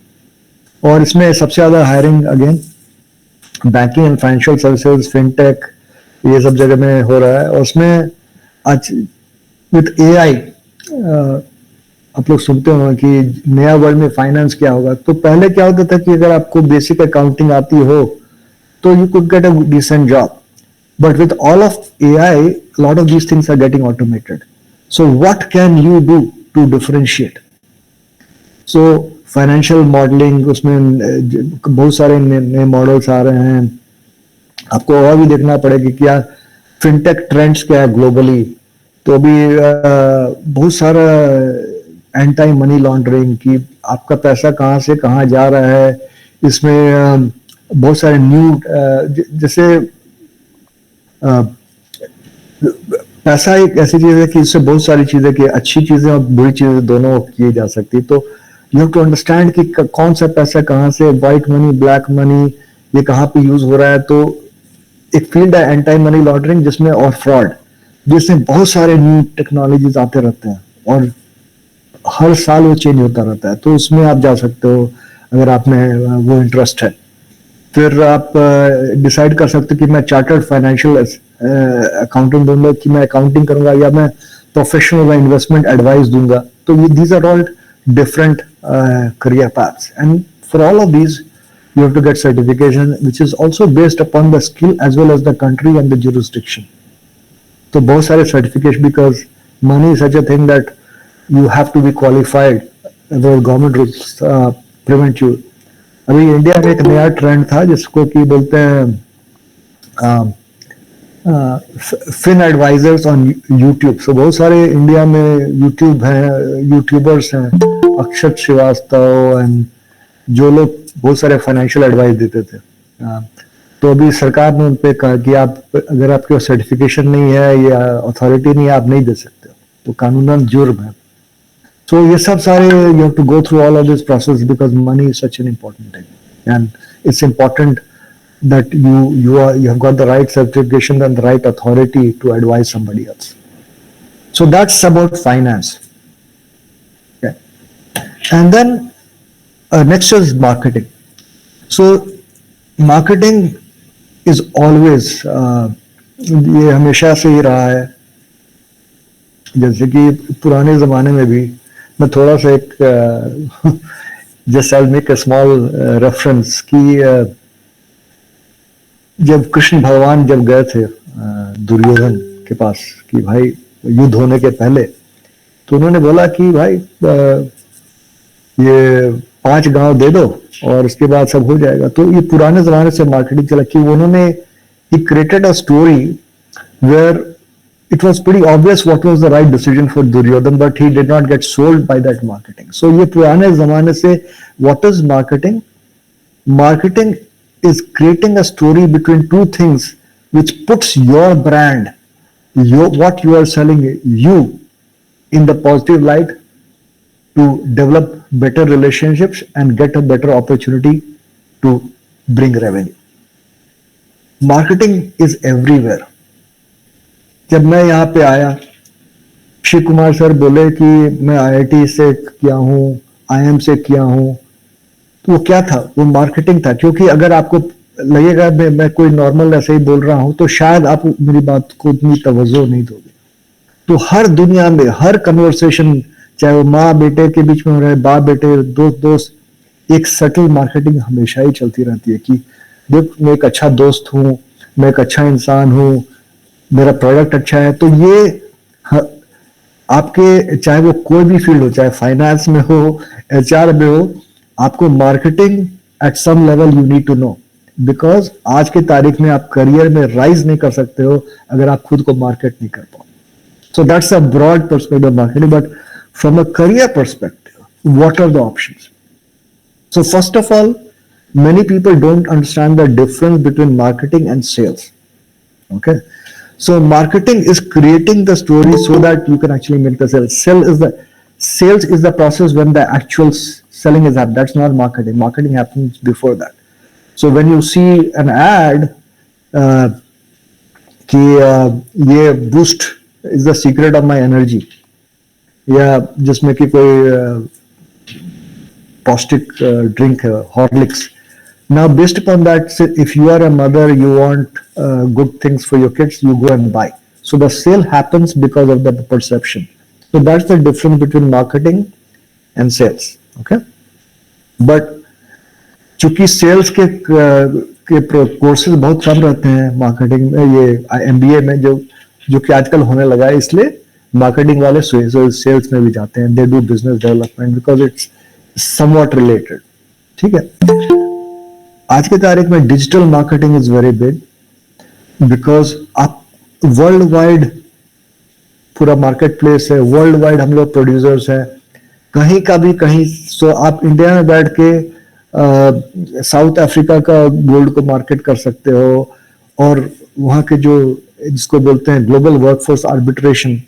और इसमें सबसे ज्यादा hiring again banking and financial services, fintech, ये सब जगह में हो रहा है। और उसमें आज विद एआई आप लोग सुनते हो कि नया वर्ल्ड में फाइनेंस क्या होगा। तो पहले क्या होता था कि अगर आपको बेसिक अकाउंटिंग आती हो तो you could get a decent job, but with all of AI lot of these things are getting automated. So what can you do to differentiate? So financial modelling, उसमें बहुत सारे नए मॉडल्स आ रहे हैं। आपको और भी देखना पड़ेगा कि क्या फिनटेक ट्रेंड्स क्या है ग्लोबली। तो अभी बहुत सारा एंटी मनी लॉन्ड्रिंग की, आपका पैसा कहाँ से कहाँ जा रहा है, इसमें बहुत सारे न्यू, जैसे पैसा एक ऐसी चीज है कि इससे बहुत सारी चीजें की, अच्छी चीजें और बुरी चीजें दोनों की जा सकती। तो यू हैव टू अंडरस्टैंड कि कौन सा पैसा कहाँ से, व्हाइट मनी, ब्लैक मनी, ये कहाँ पे यूज हो रहा है। तो एक फील्ड है एंटी मनी लॉन्ड्रिंग जिसमें, और फ्रॉड, जिसमें बहुत सारे न्यू टेक्नोलॉजीज आते रहते हैं और हर साल वो चेंज होता रहता है। तो उसमें आप जा सकते हो अगर आप में वो इंटरेस्ट है। फिर आप डिसाइड कर सकते हो कि मैं चार्टर्ड फाइनेंशियल अकाउंटेंट दूंगा, कि मैं अकाउंटिंग करूंगा, या मैं प्रोफेशनल इन्वेस्टमेंट एडवाइस दूंगा। तो these are all different career paths, and for all of these you have to get certification, which is also based upon the skill as well as the country and the jurisdiction. तो बहुत सारे certification, because money is such a thing that you have to be qualified, the government rules prevent you. अभी India में एक नया trend था जिसको कि बोलते हैं फिन एडवाइजर्स ऑन यूट्यूब। सो बहुत सारे इंडिया में यूट्यूबर्स हैं, अक्षत श्रीवास्तव एंड जो लोग बहुत सारे फाइनेंशियल एडवाइस देते थे। तो अभी सरकार ने उन पे कहा कि आप, अगर आपके सर्टिफिकेशन नहीं है या अथॉरिटी नहीं है, आप नहीं दे सकते, तो कानूनन जुर्म है। सो ये सब सारे, you have to go through all of this process because money is such an important thing, and it's important that you have got the right certification and the right authority to advise somebody else. So that's about finance. Okay. And then next is marketing. So marketing is always ये हमेशा से ही रहा है। जैसे कि पुराने जमाने में भी, मैं थोड़ा सा एक just I'll make a small reference कि जब कृष्ण भगवान जब गए थे दुर्योधन के पास कि भाई युद्ध होने के पहले, तो उन्होंने बोला कि भाई ये 5 गांव दे दो और उसके बाद सब हो जाएगा। तो ये पुराने जमाने से मार्केटिंग चला कि उन्होंने ही created a story where it was pretty obvious what was the right decision for Duryodhan, but he did not get sold by that marketing. So ये पुराने ज़माने से what is marketing? Marketing is creating a story between two things which puts your brand, what you are selling, you in the positive light to develop better relationships and get a better opportunity to bring revenue. Marketing is everywhere. जब मैं यहाँ पे आया, Shiv Kumar sir बोले कि मैं IIT से किया हूँ, IIM से किया हूँ, तो वो क्या था? वो मार्केटिंग था। क्योंकि अगर आपको लगेगा मैं कोई नॉर्मल ऐसे ही बोल रहा हूँ तो शायद आप मेरी बात को उतनी तवज्जो नहीं दोगे। तो हर दुनिया में हर कन्वर्सेशन, चाहे वो माँ बेटे के बीच में हो रहा है, बाप बेटे, दोस्त दोस्त, एक सटल मार्केटिंग हमेशा ही चलती रहती है कि देख मैं एक अच्छा दोस्त हूँ, मैं एक अच्छा इंसान हूँ, मेरा प्रोडक्ट अच्छा है। तो ये आपके चाहे वो कोई भी फील्ड हो, चाहे फाइनेंस में हो, HR में हो, आपको marketing at some level you need to know, because आज के तारीख में आप करियर में राइज नहीं कर सकते हो अगर आप खुद को मार्केट नहीं कर पाओ। So that's a broad perspective of marketing, but from a career perspective, what are the options? So first of all, many people don't understand the difference between marketing and sales. Okay. So marketing is creating the story so that you can actually make the sales. Sales is the process when the actual selling is happening. That's not marketing. Marketing happens before that. So when you see an ad, ये boost is the secret of my energy, या जिसमें कि कोई पौष्टिक drink है, Horlicks. Now based upon that, if you are a mother, you want good things for your kids, you go and buy. So the sale happens because of the perception. So that's the difference between marketing and sales. Okay, but चूंकि sales के courses बहुत कम रहते हैं marketing में, ये MBA में जो कि आजकल होने लगा है, इसलिए मार्केटिंग वाले सेल्स में भी जाते हैं. They do business development because it's somewhat related. ठीक है. आज के तारीख में digital marketing is very big because आप वर्ल्ड वाइड पूरा मार्केट प्लेस है, वर्ल्ड वाइड हम लोग प्रोड्यूसर्स हैं, कहीं का भी कहीं. सो आप इंडिया में बैठ के साउथ अफ्रीका का गोल्ड को मार्केट कर सकते हो, और वहाँ के जो जिसको बोलते हैं ग्लोबल वर्कफोर्स आर्बिट्रेशन.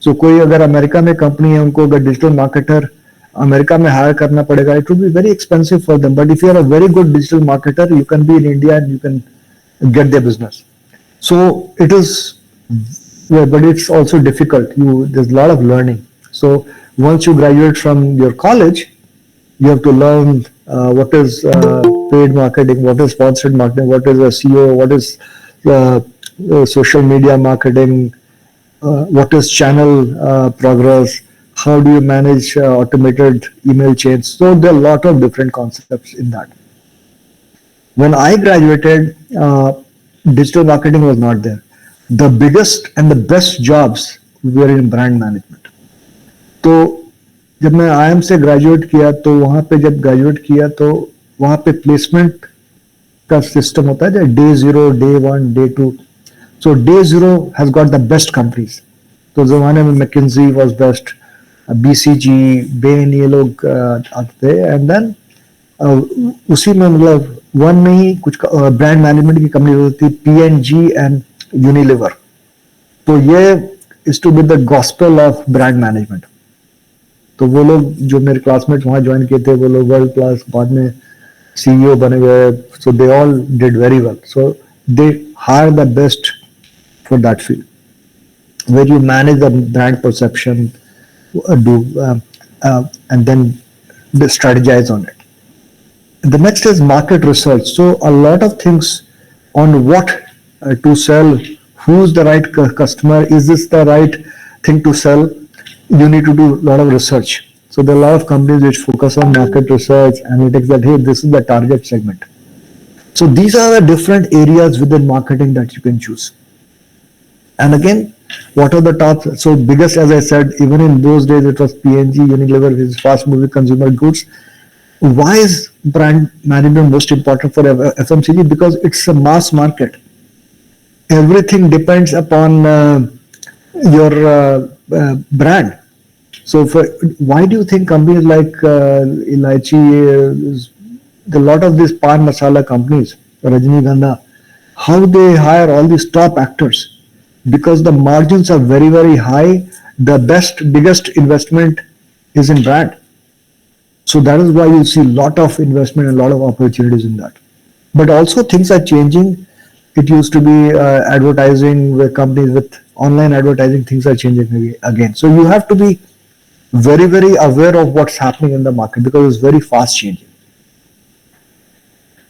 सो कोई अगर अमेरिका में कंपनी है, उनको अगर डिजिटल मार्केटर अमेरिका में हायर करना पड़ेगा, it will be very expensive for them. But if you are a very good digital marketer, you can be in India and you can get their business. So it is, but it's also difficult. There's a lot of learning. So once you graduate from your college, you have to learn what is paid marketing, what is sponsored marketing, what is SEO, what is social media marketing, what is channel progress, how do you manage automated email chains. So there are a lot of different concepts in that. When I graduated, digital marketing was not there. The biggest and the best jobs were in brand management. तो जब मैं IIM से graduate किया, तो वहाँ पे जब graduate किया तो वहाँ पे प्लेसमेंट का सिस्टम होता है, day 0, day 1, day 2. So day 0 has got the best companies. तो जमाने में McKenzie was best, BCG, Ben, ये लोग आते थे. एंड देन उसी में मतलब वन में ही कुछ ब्रांड मैनेजमेंट की कंपनी होती थी, P&G एंड यूनिलीवर. तो ये is to be the gospel of brand management. तो वो लोग जो मेरे क्लासमेट वहां ज्वाइन किए थे, वो लोग वर्ल्ड क्लास, बाद में CEO बने गए. So they all did very well. So they hire the best for that field where you manage the brand perception, do and then strategize on it. The next is market research. So a lot of things on what to sell, who's the right customer, is this the right thing to sell, you need to do a lot of research. So there are a lot of companies which focus on market research, analytics, that hey, this is the target segment. So these are the different areas within marketing that you can choose. And again, what are the top? So biggest, as I said, even in those days it was P&G, Unilever, which is fast moving consumer goods. Why is brand management most important for FMCG? Because it's a mass market. Everything depends upon your brand. So, why do you think companies like Elaichi, a lot of these pan masala companies, Rajnigandha, how they hire all these top actors? Because the margins are very, very high. The biggest investment is in brand. So that is why you see a lot of investment and a lot of opportunities in that. But also things are changing. It used to be advertising with companies with online advertising. Things are changing again. So you have to be very, very aware of what's happening in the market because it's very fast changing.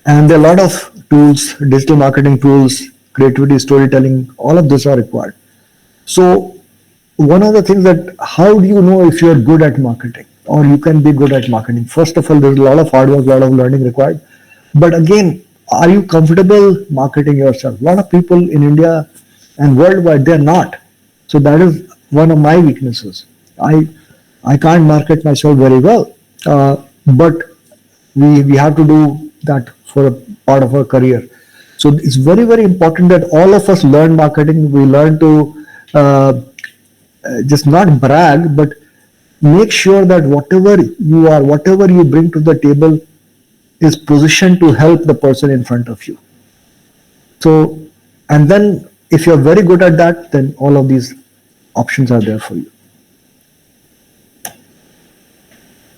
And there are a lot of tools, digital marketing tools, creativity, storytelling, all of this are required. So one of the things that how do you know if you're good at marketing or you can be good at marketing? First of all, there's a lot of hard work, a lot of learning required. But again, are you comfortable marketing yourself? A lot of people in India and worldwide, they're not. So that is one of my weaknesses. I can't market myself very well, but we have to do that for a part of our career. So it's very, very important that all of us learn marketing. We learn to just not brag, but make sure that whatever you are, whatever you bring to the table is positioned to help the person in front of you. So, and then if you're very good at that, then all of these options are there for you.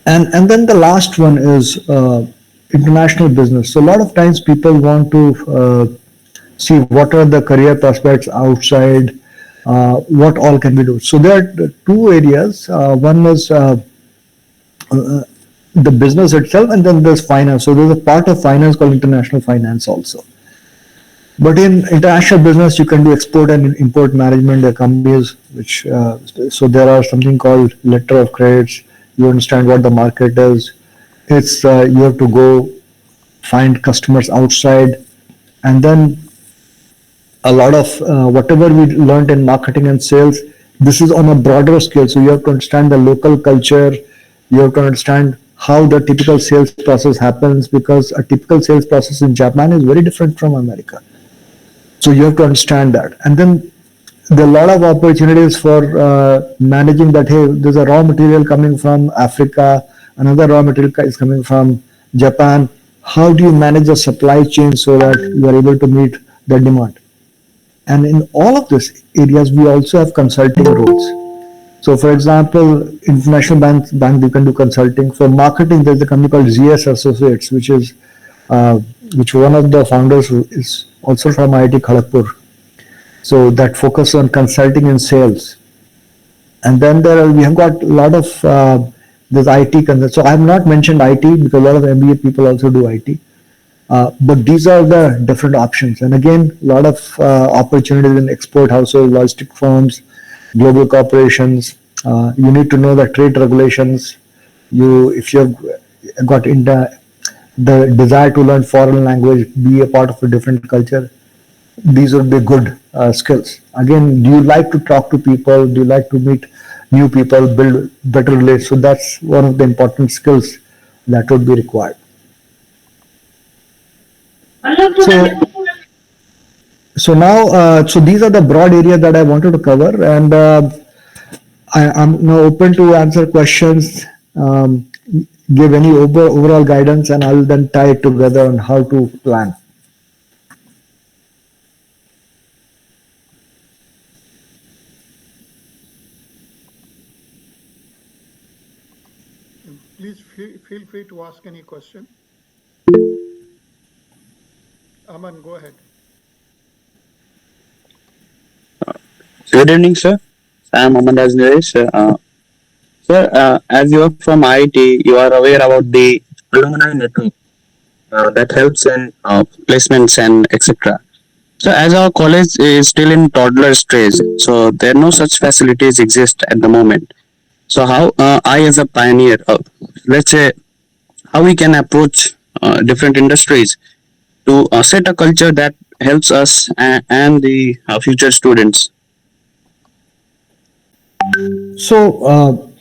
And then the last one is international business. So a lot of times people want to see what are the career prospects outside, what all can we do. So there are two areas. One is the business itself, and then there's finance. So there's a part of finance called international finance also. But in international business, you can do export and import management. There are companies which, so there are something called letter of credits. You understand what the market is. It's you have to go find customers outside, and then a lot of whatever we learned in marketing and sales. This is on a broader scale. So you have to understand the local culture. You have to understand how the typical sales process happens, because a typical sales process in Japan is very different from America. So you have to understand that. And then there are a lot of opportunities for managing that. Hey, there's a raw material coming from Africa, another raw material is coming from Japan. How do you manage the supply chain so that you are able to meet the demand? And in all of these areas, we also have consulting roles. So, for example, international bank you can do consulting. For marketing, there's a company called ZS Associates, which one of the founders is also from IIT Kharagpur. So that focus on consulting and sales. And then we have got a lot of there's IT consult. So I have not mentioned IT because a lot of MBA people also do IT. But these are the different options. And again, a lot of opportunities in export household, logistic firms, global corporations. You need to know the trade regulations. If you've got the desire to learn foreign language, be a part of a different culture, these would be good skills. Again, do you like to talk to people? Do you like to meet new people, build better relations? So that's one of the important skills that would be required. So now, so these are the broad areas that I wanted to cover, and I'm now open to answer questions, give any overall guidance, and I'll then tie it together on how to plan. Please feel free to ask any question. Aman, go ahead. Good evening, sir. I am Aman Rajneesh. Sir, as you are from IIT, you are aware about the alumni network that helps in placements and etc. So, as our college is still in toddler stage, so there are no such facilities exist at the moment. So, how I, as a pioneer, let's say, how we can approach different industries to set a culture that helps us and the future students. So,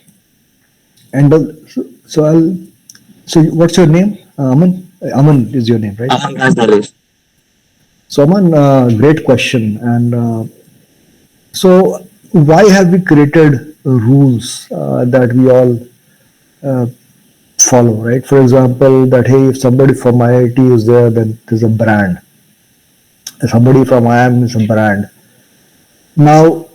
so what's your name? Aman? Aman is your name, right? Aman Rajneesh. So, Aman, great question. And so why have we created rules that we all uh, follow, right? For example, that hey, if somebody from IIT is there, then there's a brand. If somebody from IIM is a brand. Now,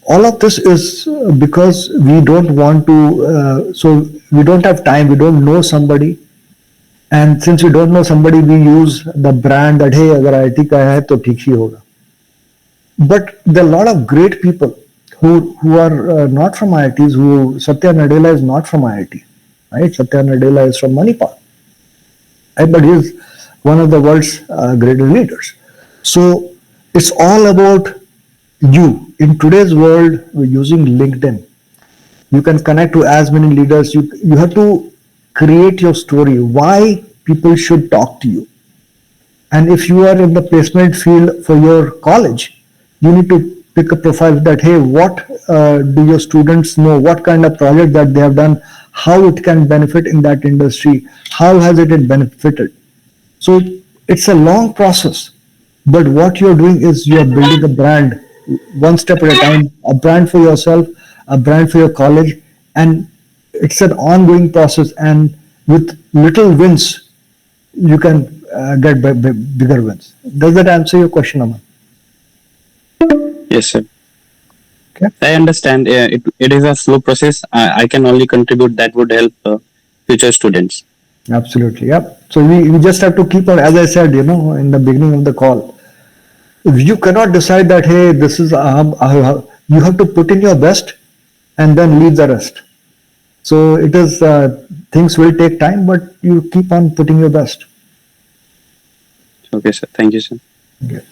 all of this is because we don't want to, so we don't have time, we don't know somebody. And since we don't know somebody, we use the brand that, hey, agar IIT ka hai, to theek hi hoga. But there are a lot of great people who are not from IITs, who Satya Nadella is not from IIT, right? Satya Nadella is from Manipal, right? But he is one of the world's greatest leaders. So it's all about you. In today's world, we're using LinkedIn. You can connect to as many leaders. You have to create your story, why people should talk to you. And if you are in the placement field for your college, you need to pick a profile that, hey, what do your students know? What kind of project that they have done? How it can benefit in that industry? How has it benefited? So it's a long process. But what you're doing is you're building a brand one step at a time, a brand for yourself, a brand for your college, and it's an ongoing process. And with little wins, you can get bigger wins. Does that answer your question, Aman? Yes, sir. Okay. I understand. It is a slow process. I can only contribute that would help future students. Absolutely. Yep. So we just have to keep on, as I said, in the beginning of the call, you cannot decide that, hey, this is, you have to put in your best and then leave the rest. So it is, things will take time, but you keep on putting your best. Okay, sir. Thank you, sir. Okay.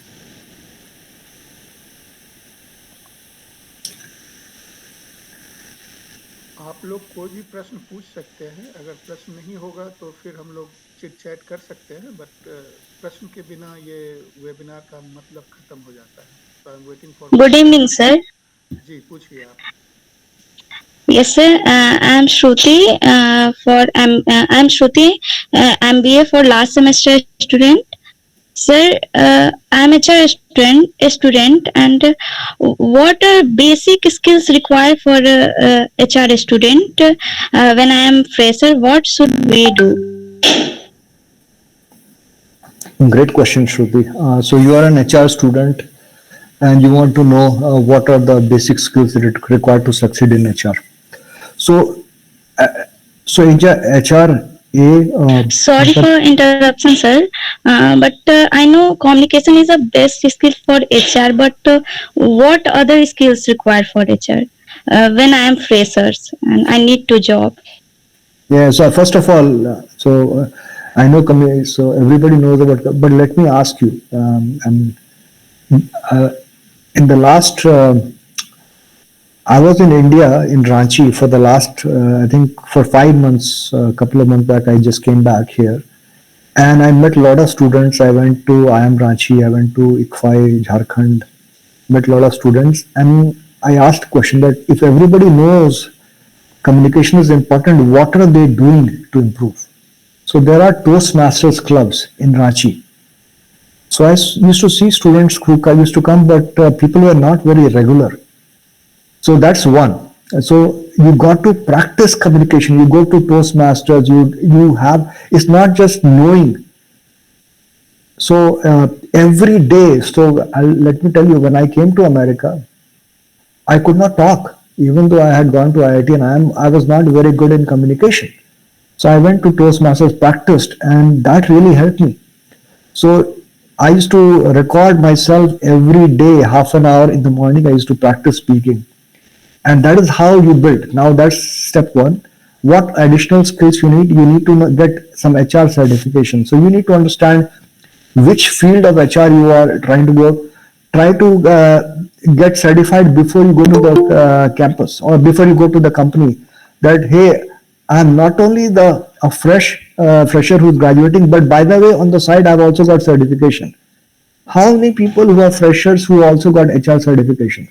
आप लोग कोई भी प्रश्न पूछ सकते हैं, अगर प्रश्न नहीं होगा तो फिर हम लोग चिट चैट कर सकते हैं, बट प्रश्न के बिना ये वेबिनार का मतलब खत्म हो जाता है. So I'm waiting for. Good evening, sir. जी पूछिए आप. Yes, sir. I'm Shruti. I'm Shruti. I'm BA for last semester student. Sir, I'm HR student, and what are basic skills required for a HR student? When I am fresher, what should we do? Great question, Shruti. So you are an HR student and you want to know what are the basic skills that are required to succeed in HR. So HR, Sorry for interruption, sir. But I know communication is a best skill for HR. But what other skills required for HR when I am freshers and I need to job? Yeah. So first of all, I know so everybody knows about, but let me ask you. In the last, I was in India in Ranchi for the last, I think for 5 months, a couple of months back, I just came back here. And I met a lot of students. I went to IIM Ranchi, I went to ICFAI, Jharkhand, met a lot of students. And I asked a question that if everybody knows communication is important, what are they doing to improve? So there are Toastmasters clubs in Ranchi. So I used to see students who used to come, but people were not very regular. So that's one. So you got to practice communication. You go to Toastmasters. You have. It's not just knowing. So every day. So let me tell you, when I came to America, I could not talk, even though I had gone to IIT, and I was not very good in communication. So I went to Toastmasters, practiced, and that really helped me. So I used to record myself every day, half an hour in the morning. I used to practice speaking. And that is how you build. Now that's step one. What additional skills you need? You need to get some HR certification. So you need to understand which field of HR you are trying to work. Try to get certified before you go to the campus or before you go to the company. That, hey, I'm not only a fresher who's graduating, but by the way, on the side, I've also got certification. How many people who are freshers who also got HR certification?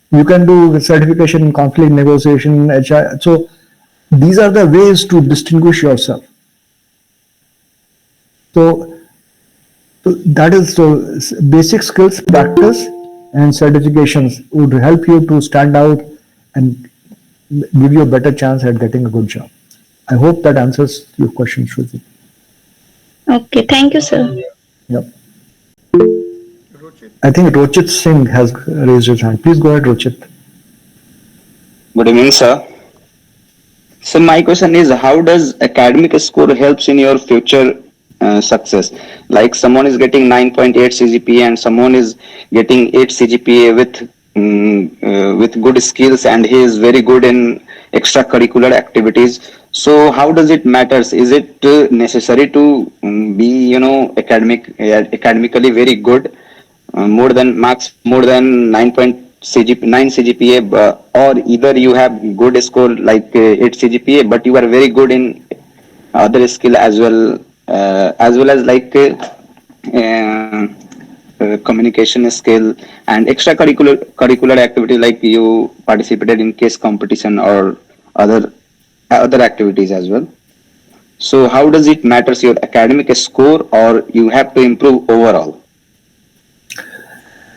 You can do certification in conflict negotiation, HR. So these are the ways to distinguish yourself. So that is, so basic skills, practice, and certifications would help you to stand out and give you a better chance at getting a good job. I hope that answers your question, Shruti. Okay, thank you, sir. Yep. Ruchit, I think Rochit Singh has raised his hand. Please go ahead, Rochit. Good evening, sir. So my question is, how does academic score helps in your future success? Like someone is getting 9.8 CGPA and someone is getting 8 CGPA with good skills, and he is very good in extracurricular activities. So how does it matters? Is it necessary to be academically very good, more than max more than 9 CGPA, or either you have good score like 8 CGPA, but you are very good in other skill as well as like communication skill and extracurricular activity, like you participated in case competition or other activities as well. So how does it matters your academic score, or you have to improve overall?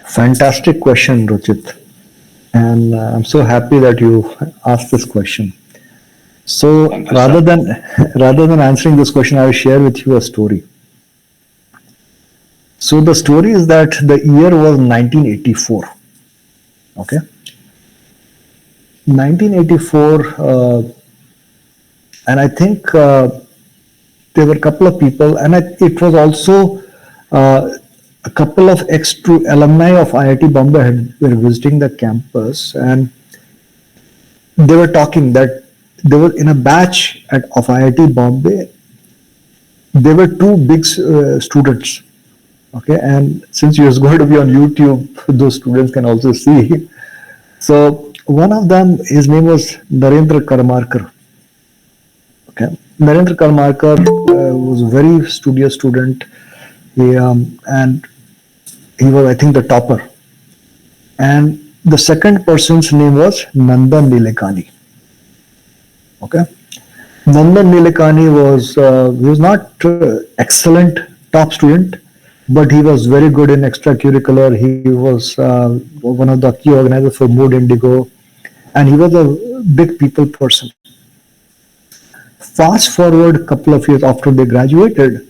Fantastic question, Rochit. And I'm so happy that you asked this question. So Thank you, rather sir. than answering this question, I will share with you a story. So the story is that the year was 1984. Okay, 1984, and I think there were a couple of people, and it was also a couple of alumni of IIT Bombay were visiting the campus, and they were talking that they were in a batch of IIT Bombay. There were two big students. Okay, and since you're going to be on YouTube, those students can also see. So one of them, his name was Narendra Karmarkar. Okay, Narendra Karmarkar was a very studious student. And he was, I think, the topper. And the second person's name was Nandan Nilekani. Okay, Nandan Nilekani he was not excellent top student, but he was very good in extracurricular. He was one of the key organizers for Mood Indigo, and he was a big people person. Fast forward a couple of years after they graduated,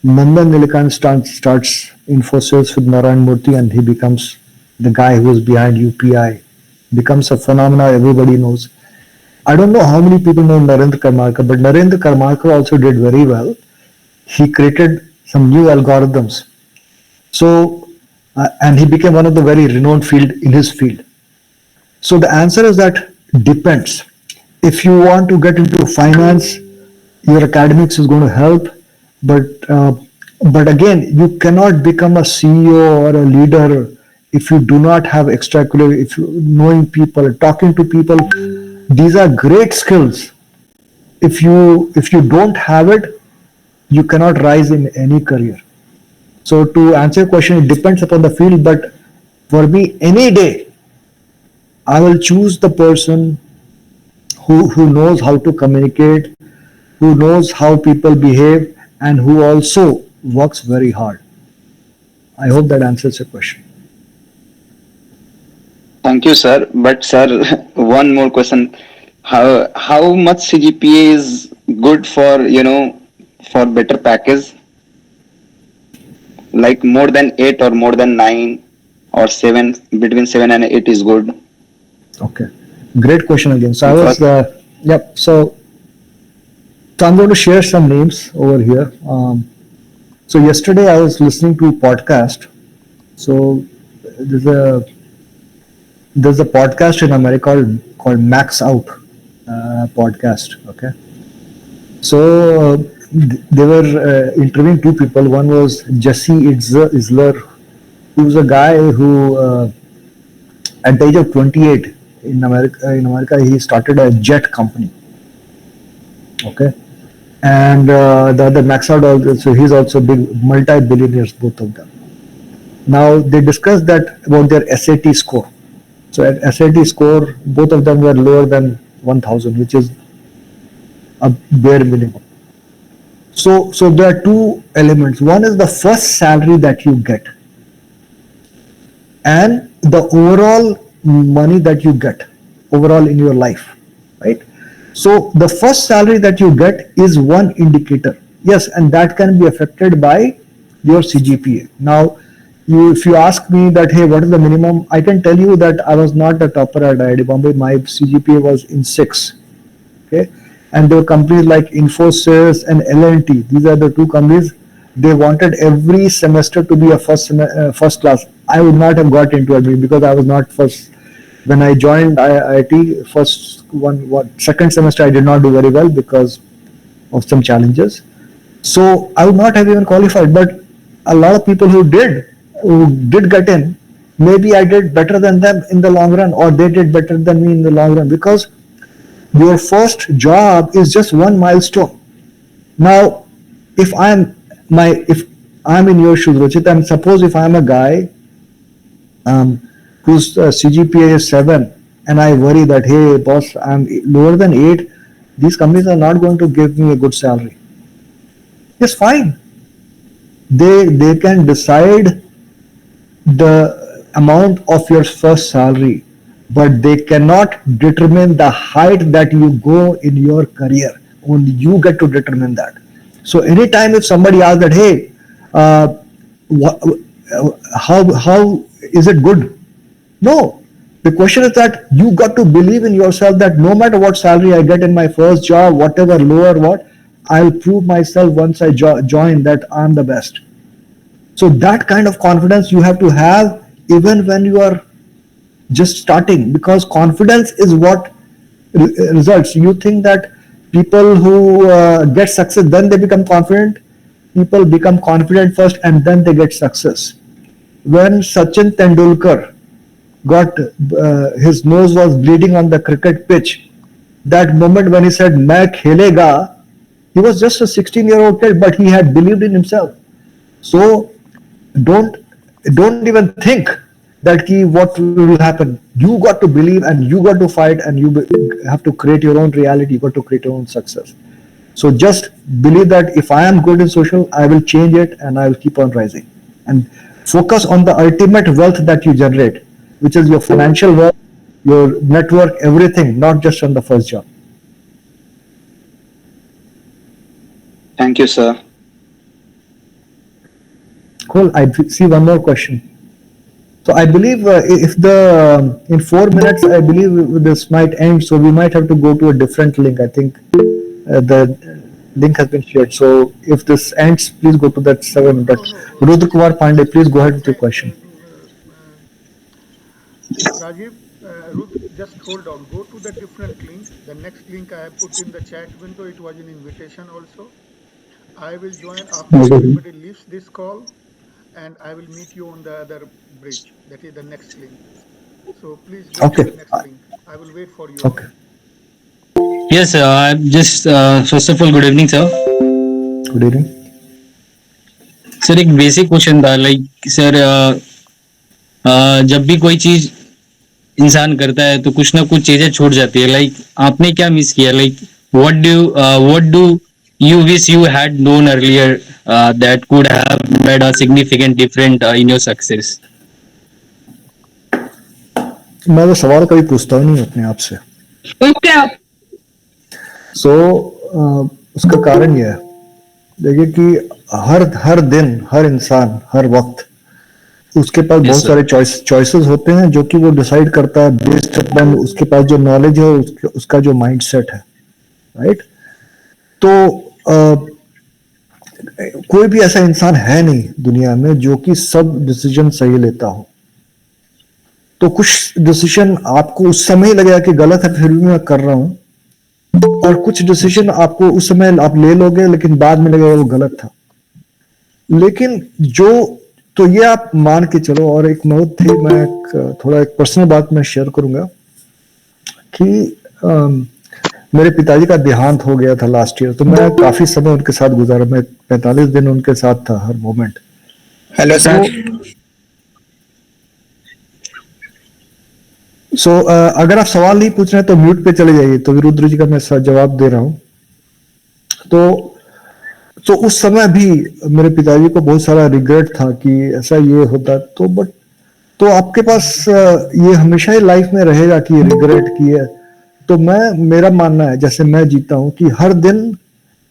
Nandan Nilekani starts Infosys with Narayan Murthy, and he becomes the guy who is behind UPI, becomes a phenomenon everybody knows. I don't know how many people know Narendra Karmarkar, but Narendra Karmarkar also did very well. He created some new algorithms. So, and he became one of the very renowned field in his field. So the answer is that depends. If you want to get into finance, your academics is going to help, but again, you cannot become a CEO or a leader if you do not have extracurricular, if you knowing people, talking to people. These are great skills. If you don't have it, you cannot rise in any career. So to answer your question, it depends upon the field, but for me, any day, I will choose the person who knows how to communicate, who knows how people behave, and who also works very hard. I hope that answers your question. Thank you, sir. But sir, one more question: how much CGPA is good for for better package? Like more than 8 or more than 9 or 7, between 7 and 8 is good. Okay, great question again. So I was, yep. So I'm going to share some names over here. So yesterday I was listening to a podcast. So there's a podcast in America called Max Out podcast. Okay, so they were interviewing two people. One was Jesse Isler, who was a guy who at the age of 28 in America he started a jet company. Okay, and the other Max Out also, so he's also big multi-billionaires, both of them. Now they discussed that about their SAT score. So at SAT score, both of them were lower than 1,000, which is a bare minimum. So there are two elements. One is the first salary that you get, and the overall money that you get overall in your life, right? So the first salary that you get is one indicator. Yes, and that can be affected by your CGPA. Now, if you ask me that, hey, what is the minimum? I can tell you that I was not a topper at IIT Bombay. My CGPA was in 6. Okay, and there were companies like Infosys and L&T. These are the two companies. They wanted every semester to be a first class. I would not have got into it because I was not first. When I joined IIT, second semester I did not do very well because of some challenges. So I would not have even qualified. But a lot of people who did get in, maybe I did better than them in the long run, or they did better than me in the long run, because your first job is just one milestone. Now, if I'm in your shoes, Ruchit, and suppose if I'm a guy whose CGPA is 7, and I worry that, hey, boss, I'm lower than 8, these companies are not going to give me a good salary. It's fine. They can decide the amount of your first salary, but they cannot determine the height that you go in your career. Only you get to determine that. So anytime if somebody asks that, hey, how is it good? No. The question is that you got to believe in yourself that no matter what salary I get in my first job, whatever lower what, I'll prove myself once I join that I'm the best. So that kind of confidence you have to have even when you are just starting, because confidence is what results. You think that people who get success, then they become confident. People become confident first and then they get success. When Sachin Tendulkar got his nose was bleeding on the cricket pitch, that moment when he said "Main khelega," he was just a 16-year-old kid, but he had believed in himself. So don't even think that what will happen. You got to believe and you got to fight, and you have to create your own reality. You got to create your own success. So just believe that if I am good in social, I will change it and I will keep on rising. And focus on the ultimate wealth that you generate, which is your financial wealth, your network, everything, not just on the first job. Thank you, sir. Cool. I see one more question. So I believe if in 4 minutes, I believe this might end. So we might have to go to a different link. I think the link has been shared. So if this ends, please go to that 7. But Rudra Kumar Pandey, please go ahead with your question. Rajiv, Ruth, just hold on. Go to the different link. The next link I have put in the chat window. It was an invitation also. I will join after everybody leaves this call, and I will meet you on the other bridge. That is the next link. So please go to the next link. I will wait for you. Okay. Yes, just first of all, good evening, sir. Good evening. Sir एक basic question था, like sir जब भी कोई चीज इंसान करता है तो कुछ ना कुछ चीजें छूट जाती है. लाइक आपने क्या मिस किया? Like what do you wish you had known earlier that could have made a significant difference in your success? मैं तो सवाल कभी पूछता ही नहीं अपने आप से. So उसका कारण यह है, देखिए कि हर दिन, हर इंसान, हर वक्त उसके पास बहुत सारे चॉइसेस होते हैं जो कि वो डिसाइड करता है बेस्ड अपॉन उसके पास जो नॉलेज है, उसका जो माइंडसेट है, राइट? तो कोई भी ऐसा इंसान है नहीं दुनिया में जो कि सब डिसीजन सही लेता हो. तो कुछ डिसीजन आपको उस समय ही लगेगा कि गलत है, फिर भी मैं कर रहा हूं, और कुछ डिसीजन आपको उस समय आप ले लोगे लेकिन बाद में लगेगा वो गलत था. लेकिन तो ये आप मान के चलो. और एक नोट थी, मैं थोड़ा एक पर्सनल बात मैं शेयर करूंगा कि मेरे पिताजी का देहांत हो गया था लास्ट ईयर. तो मैं काफी समय उनके साथ गुजारा. मैं 45 दिन उनके साथ था हर मोमेंट. Hello sir. सो अगर आप सवाल नहीं पूछ रहे हैं तो म्यूट पे चले जाइए. तो विरुद्र जी का मैं जवाब दे रहा हूं. तो उस समय भी मेरे पिताजी को बहुत सारा रिग्रेट था कि ऐसा ये होता. तो बट तो आपके पास ये हमेशा ही लाइफ में रहेगा कि रिग्रेट किया। तो मेरा मानना है, जैसे मैं जीता हूं, कि हर दिन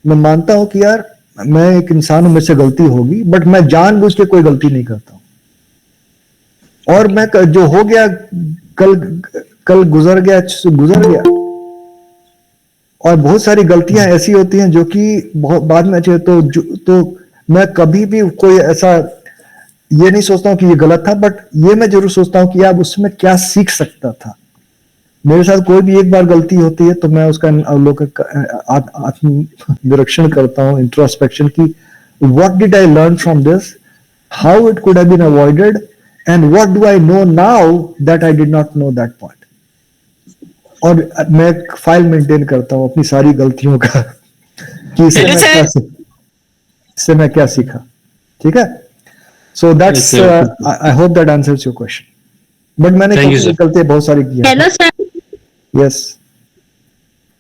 मैं मानता हूं कि यार मैं एक इंसान हूं, मेरे से गलती होगी, बट मैं जानबूझ के कोई गलती नहीं करता हूं। और मैं जो हो गया कल गुजर गया, गुजर गया। और बहुत सारी गलतियां ऐसी होती हैं जो कि बहुत बाद में अच्छे, तो मैं कभी भी कोई ऐसा ये नहीं सोचता हूं कि ये गलत था, बट ये मैं जरूर सोचता हूं कि आप उसमें क्या सीख सकता था। मेरे साथ कोई भी एक बार गलती होती है तो मैं उसका आत्म निरीक्षण करता हूं, इंट्रोस्पेक्शन की, what did I learn from this, how it could have been avoided, and what do I know now that I did not know that point. और मैं एक फाइल मेंटेन करता हूं अपनी सारी गलतियों का कि इससे मैं क्या सीखा। ठीक है, so that's I hope that answers your question. But मैंने गलतियां बहुत सारी की हैं। Hello sir. Yes.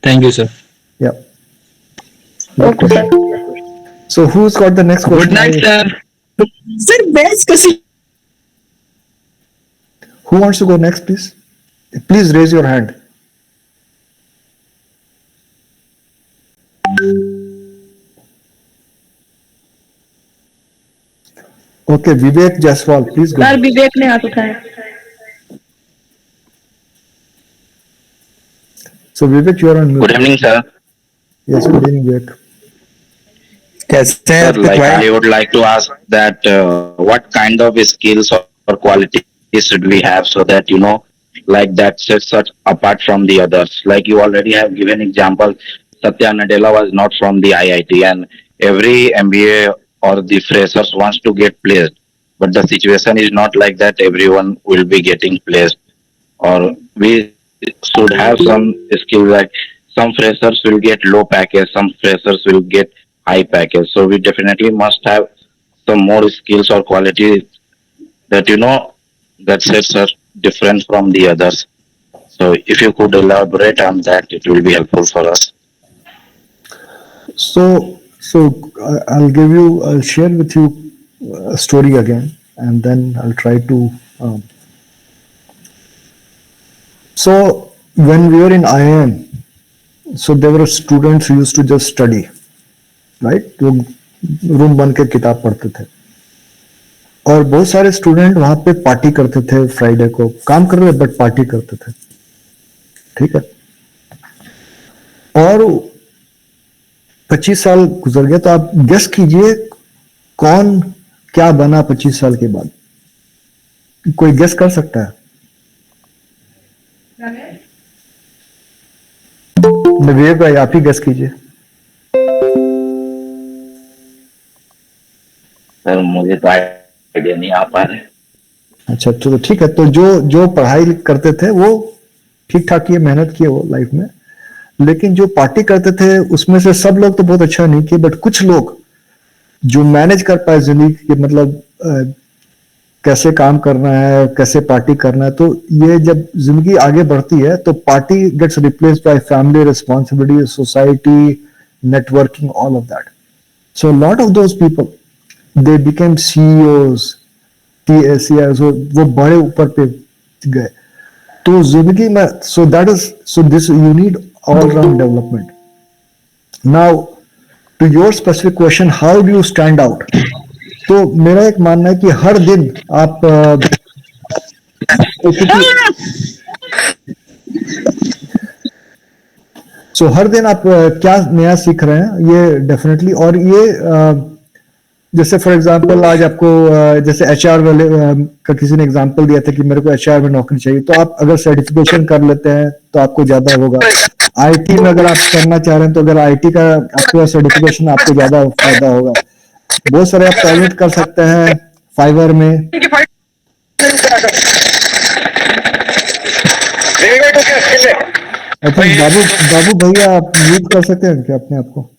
Thank you, sir. Yeah. Okay. So who's got the next question? Good night, sir. Sir, best kasi. Who wants to go next, please? Please raise your hand. Okay, Vivek Jaiswal, please go. Sir Vivek ने हाथ उठाया। So Vivek, you are on mute. Good evening, sir. Yes, good evening, Vivek. Sir, like I would like to ask that what kind of skills or qualities should we have so that like that sets us apart from the others. Like you already have given example, Satya Nadella was not from the IIT, and every MBA or the freshers wants to get placed, but the situation is not like that. Everyone will be getting placed, or we should have some skill. Like some freshers will get low package, some freshers will get high package. So we definitely must have some more skills or qualities that that sets us different from the others. So if you could elaborate on that, it will be helpful for us. So I'll share with you a story again, and then I'll try to. So when we were in IIM, so there were students who used to just study, right? तो room बन के किताब पढ़ते थे, और बहुत सारे student वहां पे पार्टी करते थे। फ्राइडे को काम कर रहे थे बट पार्टी करते थे। ठीक है, और 25 साल गुजर गया, तो आप गेस कीजिए कौन क्या बना 25 साल के बाद? कोई गेस कर सकता है? विवेक भाई, आप ही गेस कीजिए। सर मुझे तो आइडिया नहीं आ पा रहा है। अच्छा, तो ठीक है, तो जो पढ़ाई करते थे वो ठीक ठाक किए, मेहनत किए वो लाइफ में, लेकिन जो पार्टी करते थे उसमें से सब लोग तो बहुत अच्छा नहीं किए, बट कुछ लोग जो मैनेज कर पाए जिंदगी के, मतलब कैसे काम करना है, कैसे पार्टी करना है। तो ये जब जिंदगी आगे बढ़ती है तो party gets replaced by family responsibility, society, networking, all of that. So lot of those people they became CEOs, TSCs, वो बड़े ऊपर पे गए। तो जिंदगी में this you need all round development. Now to your specific question, how do you stand out? तो मेरा एक मानना है कि हर दिन आप हर दिन आप क्या नया सीख रहे हैं, ये डेफिनेटली। और ये जैसे फॉर एग्जांपल आज आपको जैसे HR वाले का किसी ने एग्जांपल दिया था कि मेरे को HR में नौकरी चाहिए, तो आप अगर सर्टिफिकेशन कर लेते हैं तो आपको ज्यादा होगा। IT में अगर आप करना चाह रहे हैं तो अगर IT का आपका सर्टिफिकेशन, आपको ज्यादा फायदा होगा। बहुत सारे आप प्राइवेट कर सकते हैं फाइवर में। बाबू भैया, आप म्यूट कर सकते हैं क्या अपने आप को?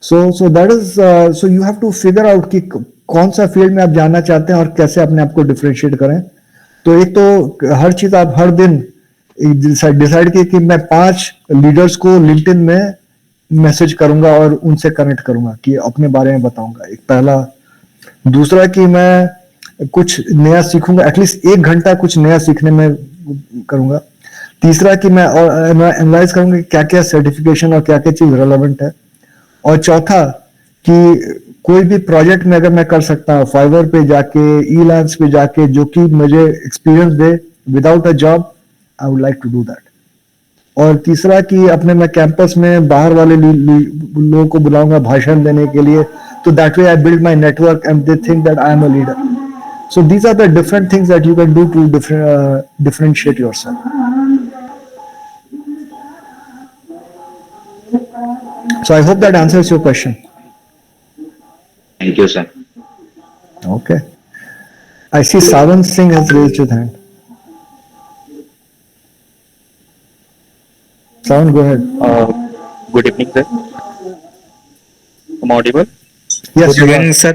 So that is so you have to figure out कि कौन सा फील्ड में आप जाना चाहते हैं और कैसे अपने आप को डिफरेंशिएट करें। तो एक तो हर चीज आप हर दिन डिसाइड किए कि मैं 5 लीडर्स को लिंक्डइन में मैसेज करूंगा और उनसे कनेक्ट करूंगा कि अपने बारे में बताऊंगा। एक पहला दूसरा कि मैं कुछ नया सीखूंगा, एटलीस्ट 1 घंटा कुछ नया सीखने में करूंगा। तीसरा कि मैं एनालाइज करूंगा कि क्या क्या सर्टिफिकेशन और क्या क्या चीज रेलेवेंट है। और चौथा कि कोई भी प्रोजेक्ट में अगर मैं कर सकता हूँ फाइवर पे जाके, ई-लैंस पे जाके, जो कि मुझे एक्सपीरियंस दे without a job, I would like to do that. और तीसरा कि अपने मैं कैंपस में बाहर वाले लोगों को बुलाऊंगा भाषण देने के लिए, तो that way I build my network and they think that I am a leader. So these are the different things that you can do to differentiate yourself. So I hope that answers your question. Thank you, sir. Okay. I see Savan Singh has raised his hand. Savan, go ahead. Good evening, sir. Am I audible? Yes, Good you evening, are. sir.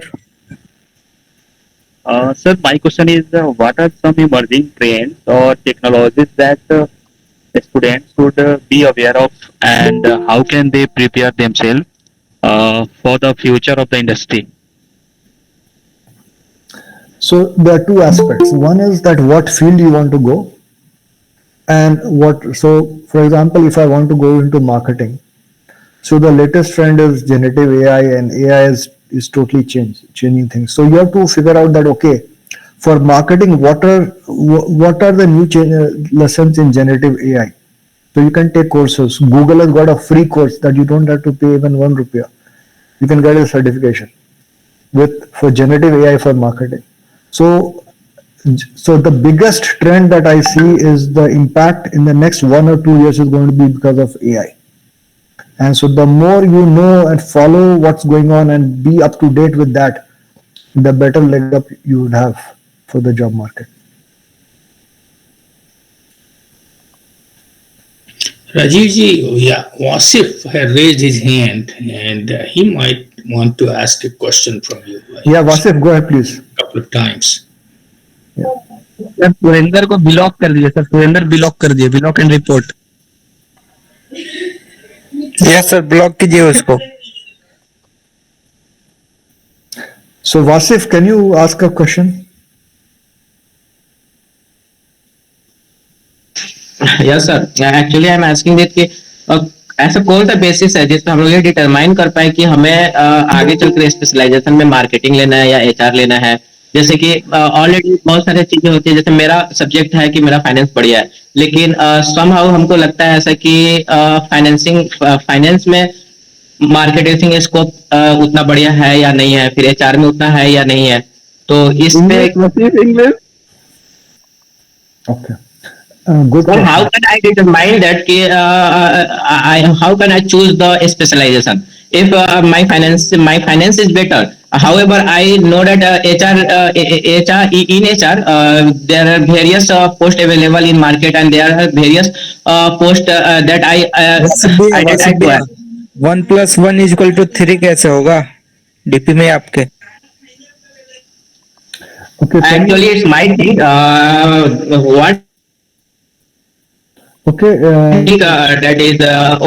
Sir, my question is, what are some emerging trends or technologies that students should be aware of, and how can they prepare themselves for the future of the industry? So there are two aspects. One is that what field you want to go, and what. So, for example, if I want to go into marketing, so the latest trend is generative AI, and AI is totally changing things. So you have to figure out that, okay, for marketing, what are the new lessons in generative AI? So you can take courses. Google has got a free course that you don't have to pay even ₹1. You can get a certification for generative AI for marketing. So the biggest trend that I see is the impact in the next 1 or 2 years is going to be because of AI. And so the more you know and follow what's going on and be up to date with that, the better leg up you would have for the job market. Rajiv ji, yeah, Wasif had raised his hand and he might want to ask a question from you. Yeah, Wasif, go ahead, please. A couple of times. Sir Surendra को block कर दिए sir, Surendra block कर दिए, block and report. Yes sir, block कीजिए उसको। So Wasif, can you ask a question? Yes sir, actually I am asking that कि ऐसा कौन सा बेसिस है जिसमें हम लोग ये डिटरमाइन कर पाए कि हमें आगे चलकर स्पेशलाइजेशन में मार्केटिंग लेना है या एचआर लेना है। जैसे कि ऑलरेडी बहुत सारी चीजें होती है, जैसे मेरा सब्जेक्ट है कि मेरा फाइनेंस बढ़िया है, लेकिन समहाउ हमको लगता है ऐसा कि फाइनेंस में मार्केटिंग स्कोप उतना बढ़िया है या नहीं है, फिर एचआर में उतना है या नहीं है, तो इस पे Okay. Good. So how can I determine that? How can I choose the specialization? If my finance is better, however, I know that in HR there are various posts available in market, and there are various posts that I decide to have. 1 + 1 = 3 कैसे होगा DP में आपके? Okay. Actually, it's my thing. What? Okay. That is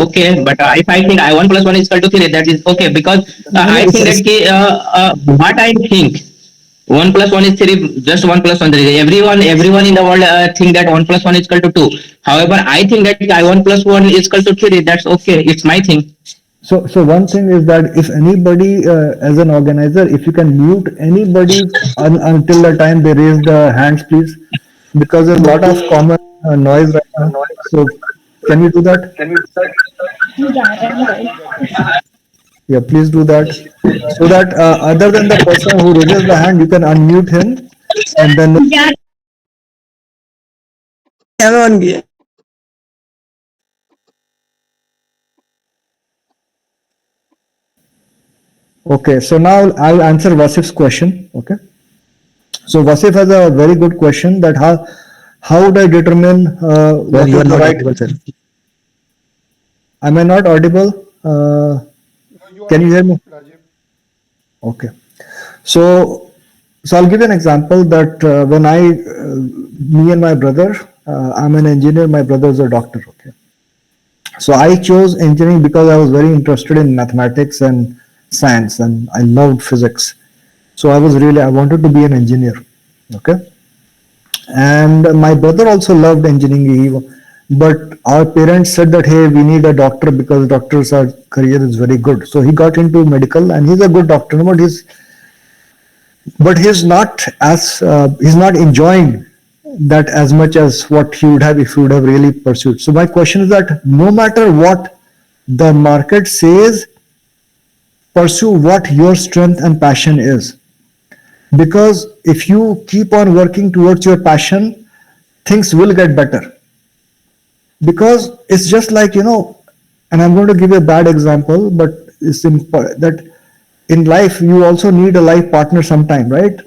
okay, but if I think I 1 + 1 = 3, that is okay, because I think that what I think 1 + 1 is 3, just 1 + 1 3. Everyone in the world think that 1 + 1 = 2. However, I think that I 1 + 1 = 3. That's okay. It's my thing. So one thing is that if anybody, as an organizer, if you can mute anybody until the time they raise the hands, please, because there's a lot of common noise right now. So can you do that? Yeah, please do that, so that other than the person who raises the hand, you can unmute him, and then. Okay, so now I'll answer Wasif's question. Okay, so Wasif has a very good question, that how would I determine what is the right? Am I not audible? Can you hear me? Rajiv. Okay, so I'll give you an example that when me and my brother, I'm an engineer, my brother is a doctor. Okay, so I chose engineering because I was very interested in mathematics and science, and I loved physics. So I wanted to be an engineer. Okay. And my brother also loved engineering, but our parents said that, hey, we need a doctor because doctors' career is very good. So he got into medical, and he's a good doctor, but he's not enjoying that as much as what he would have if he would have really pursued. So my question is that no matter what the market says, pursue what your strength and passion is. Because if you keep on working towards your passion, things will get better. Because it's just like, and I'm going to give you a bad example, but it's important that in life, you also need a life partner sometime, right?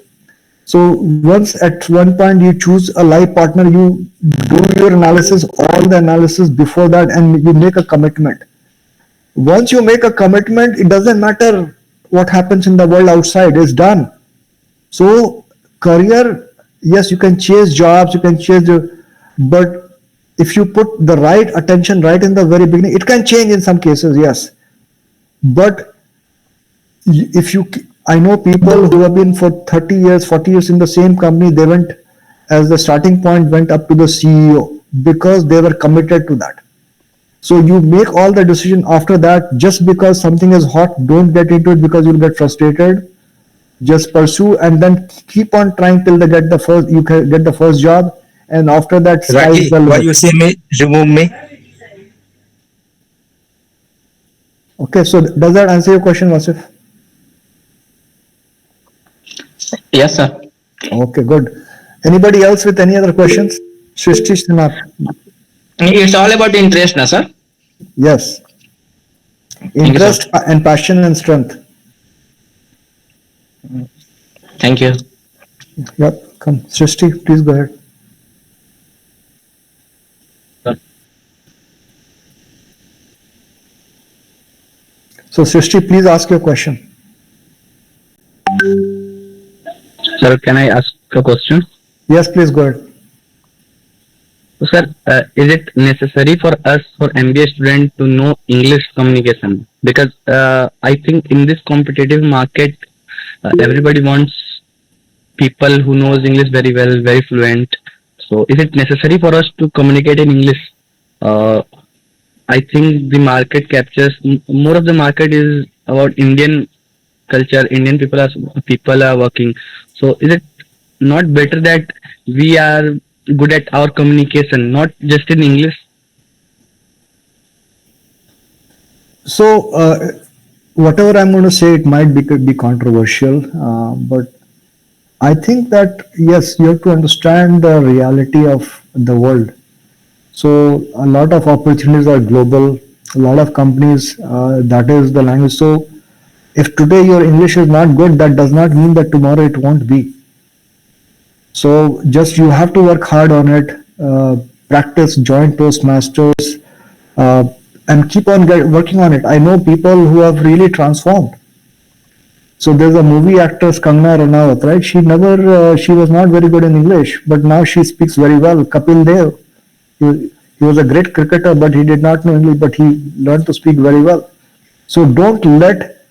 So once at one point you choose a life partner, you do your analysis, all the analysis before that, and you make a commitment. Once you make a commitment, it doesn't matter what happens in the world outside, it's done. So career, yes, you can chase jobs, you can chase but if you put the right attention right in the very beginning, it can change in some cases, yes. But I know people who have been for 30 years, 40 years in the same company, they went, as the starting point, went up to the CEO because they were committed to that. So you make all the decision after that. Just because something is hot, don't get into it because you'll get frustrated. Just pursue and then keep on trying till you can get the first job, and after that, Raji, why you say me, remove me? Okay, so does that answer your question, Wasif? Yes, sir. Okay, good. Anybody else with any other questions? Srishti Sinha. It's all about interest, na, sir? Yes. Interest and passion and strength. Thank you. Yep, come. Srishti, please go ahead. So, Srishti, please ask your question. Sir, can I ask a question? Yes, please go ahead. So, sir, is it necessary for us, for MBA student, to know English communication? Because I think in this competitive market, everybody wants people who knows English very well, very fluent. So, is it necessary for us to communicate in English? I think the market captures more of the market is about Indian culture. Indian people are working. So, is it not better that we are good at our communication, not just in English? So, whatever I'm going to say, it might be controversial, but I think that yes, you have to understand the reality of the world. So a lot of opportunities are global. A lot of companies, that is the language. So if today your English is not good, that does not mean that tomorrow it won't be. So just you have to work hard on it, practice, join Toastmasters, and keep on working on it. I know people who have really transformed. So there's a movie actress, Kangana Ranaut, right? She was not very good in English, but now she speaks very well. Kapil Dev, he was a great cricketer, but he did not know English, but he learned to speak very well. So don't let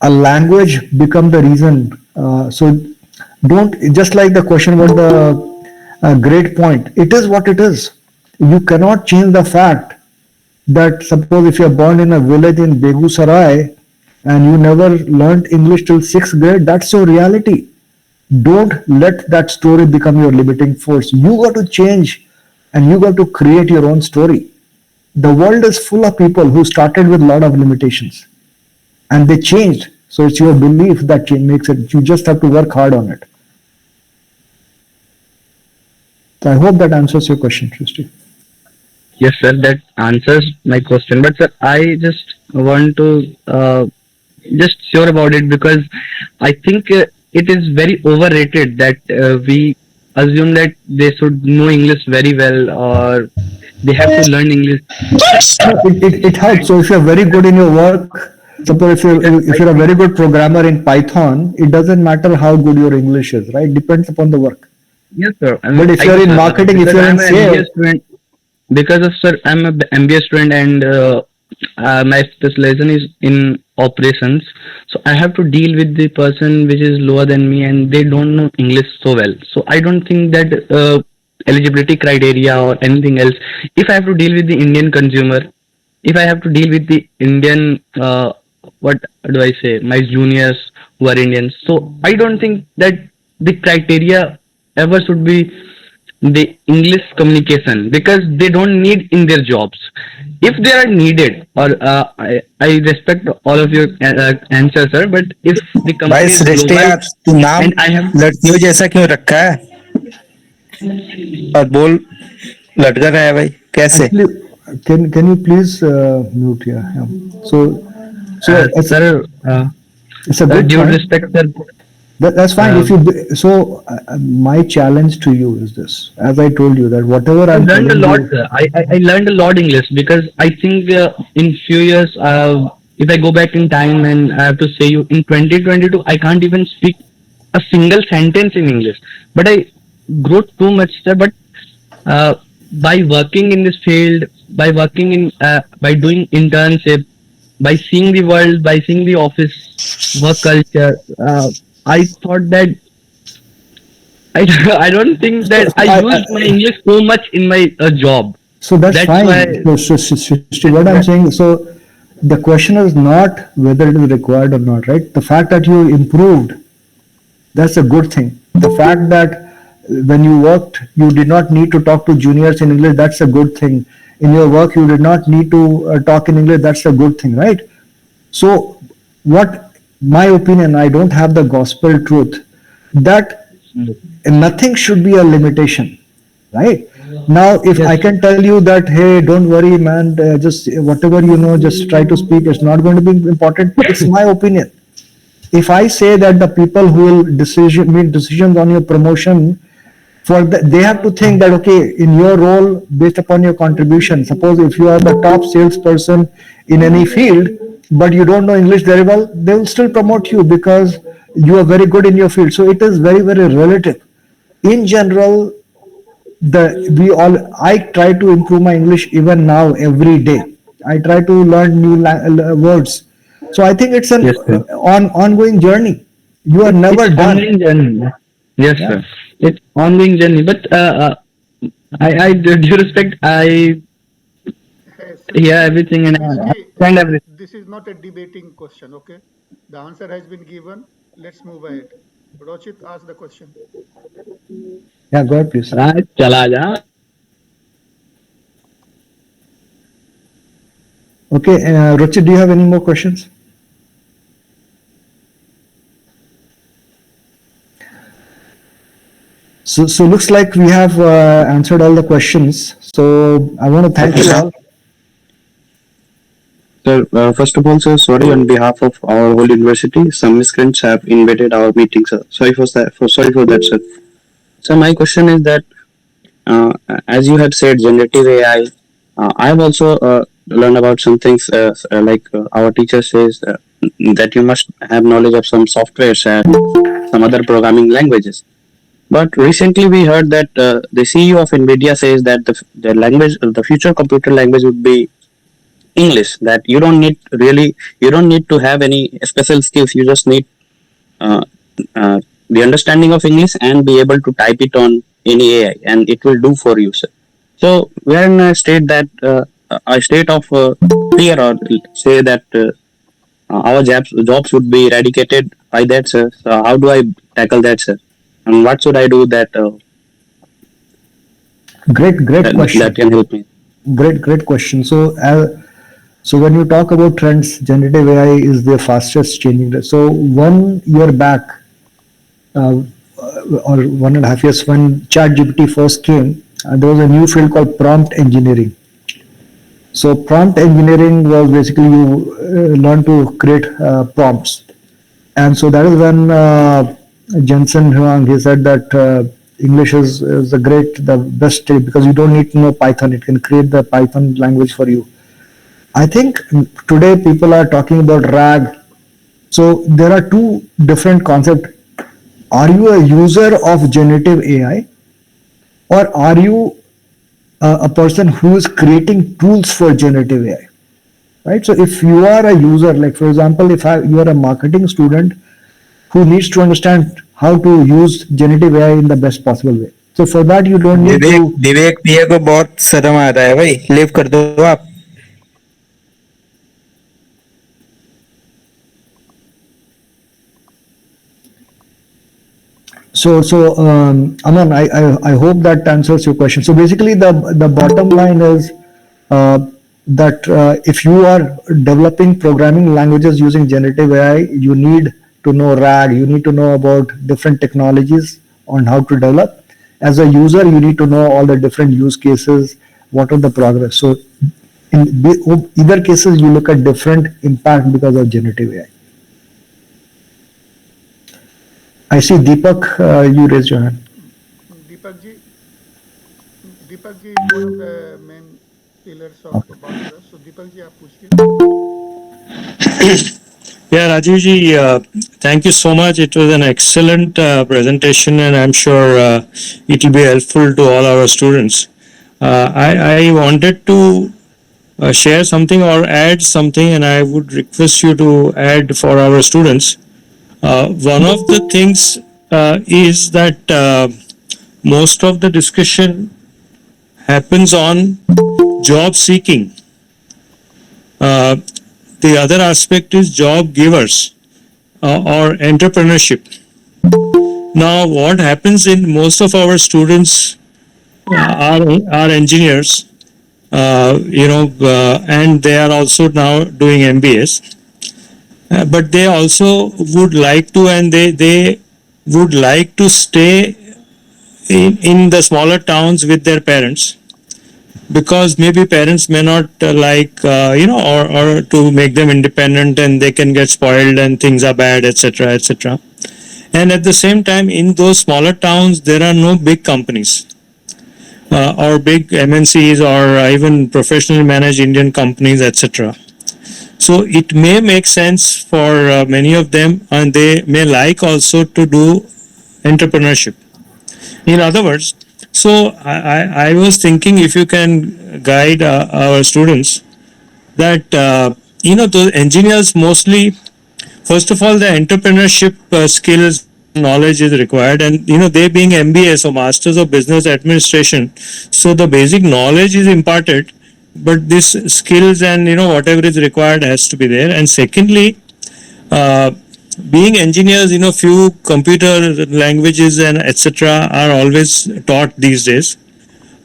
a language become the reason. So don't, just like the question about the great point, it is what it is. You cannot change the fact that suppose if you're born in a village in Begusarai and you never learned English till 6th grade, that's your reality. Don't let that story become your limiting force. You got to change and you got to create your own story. The world is full of people who started with a lot of limitations and they changed. So it's your belief that makes it. You just have to work hard on it. So I hope that answers your question, Srishti. Yes, sir, that answers my question. But sir, I just want to just sure about it because I think it is very overrated that we assume that they should know English very well or they have to learn English. It helps. So if you're very good in your work, suppose if you're a very good programmer in Python, it doesn't matter how good your English is, right? Depends upon the work. Yes, sir. But if you're in marketing, if you're in sales, because of sir, I'm an MBA student and my specialization is in operations, so I have to deal with the person which is lower than me and they don't know English so well. So I don't think that eligibility criteria or anything else. If I have to deal with the Indian consumer, if I have to deal with the Indian, what do I say, my juniors who are Indians, so I don't think that the criteria ever should be the English communication, because they don't need in their jobs. If they are needed, or I respect all of your answers, sir, but if the company भाई is Srishti global यार, तू नाम and I have लड़कियों जैसा क्यों रखा है और बोल लड़का का है भाई, कैसे? Actually, can you please mute here? Yeah. So sir, it's a good due point. respect, sir. That's fine. If you my challenge to you is this: as I told you, that whatever I I'm learned a telling lot, you, sir. I learned a lot English, because I think in few years, if I go back in time and I have to say you in 2022, I can't even speak a single sentence in English. But I grew too much, sir. But by working in this field, by working in, by doing internship, by seeing the world, by seeing the office work culture, I thought that I don't think that I used my English so much in my job. so that's fine. why So what I'm saying, so the question is not whether it is required or not, right? The fact that you improved, that's a good thing. The fact that when you worked, you did not need to talk to juniors in English, that's a good thing. In your work, you did not need to talk in English, that's a good thing, right? So what, my opinion, I don't have the gospel truth, that nothing should be a limitation, right? Now, if I can tell you that, hey, don't worry, man, just whatever you know, just try to speak, it's not going to be important, it's my opinion. If I say that the people who will make decisions on your promotion, they have to think that, okay, in your role, based upon your contribution, suppose if you are the top salesperson in any field, but you don't know English very well, they will still promote you because you are very good in your field. So it is very, very relative. In general, I try to improve my English even now, every day. I try to learn new words. So I think it's an ongoing journey. You are never done. Ongoing journey. Yes, sir. It's ongoing journey. But I due respect, I hear everything and I understand everything. This is not a debating question, okay? The answer has been given. Let's move ahead. Rochit, ask the question. Yeah, go ahead, please. Right, chala ja. Okay, Rochit, do you have any more questions? So looks like we have answered all the questions. So I want to thank you all. Sir, first of all, sir, sorry on behalf of our whole university, some miscreants have invaded our meeting, sir. Sorry for that, sir. So my question is that, as you had said, generative AI, I have also learned about some things, like our teacher says that you must have knowledge of some softwares and some other programming languages. But recently we heard that the CEO of NVIDIA says that the language, the future computer language would be English. That you don't need to have any special skills. You just need the understanding of English and be able to type it on any AI, and it will do for you, sir. So we are in a state of fear, or say that our jobs would be eradicated by that, sir. So how do I tackle that, sir? And what should I do that Great question. that can help me? Great question. So when you talk about trends, generative AI is the fastest changing. So 1 year back, or 1.5 years, when ChatGPT first came, there was a new field called prompt engineering. So prompt engineering was basically you learn to create prompts. And so that is when Jensen Huang, he said that English is the best, because you don't need to know Python. It can create the Python language for you. I think today people are talking about RAG. So there are two different concepts. Are you a user of generative AI, or are you a person who is creating tools for generative AI? right? So if you are a user, like for example, you are a marketing student who needs to understand how to use generative AI in the best possible way. So for that, you don't need to. विवेक भैया को बहुत शर्म आ रहा है भाई, leave कर दो आप. Aman, I hope that answers your question. So basically, the bottom line is that if you are developing programming languages using generative AI, you need to know RAG, you need to know about different technologies on how to develop. As a user, you need to know all the different use cases, what are the progress. So in either cases, you look at different impact because of generative AI. I see Deepak, you raised your hand. Deepak ji, one of the main pillars of Bhaskara. So Deepak ji, आप पूछिए. Yeah, Rajiv ji, thank you so much. It was an excellent presentation, and I'm sure it will be helpful to all our students. I wanted to share something or add something, and I would request you to add for our students. One of the things is that most of the discussion happens on job seeking. The other aspect is job givers or entrepreneurship. Now, what happens in most of our students are engineers, and they are also now doing MBAs. But they also would like to, and they would like to stay in the smaller towns with their parents, because maybe parents may not like, or to make them independent, and they can get spoiled and things are bad, etc., etc. And at the same time, in those smaller towns, there are no big companies or big MNCs or even professionally managed Indian companies, etc. So it may make sense for many of them, and they may like also to do entrepreneurship. In other words, so I was thinking if you can guide our students that, those engineers mostly, first of all, the entrepreneurship skills, knowledge is required, and, they being MBA, so Masters of Business Administration, so the basic knowledge is imparted, but this skills and, whatever is required has to be there. And secondly, being engineers, few computer languages and etc. are always taught these days,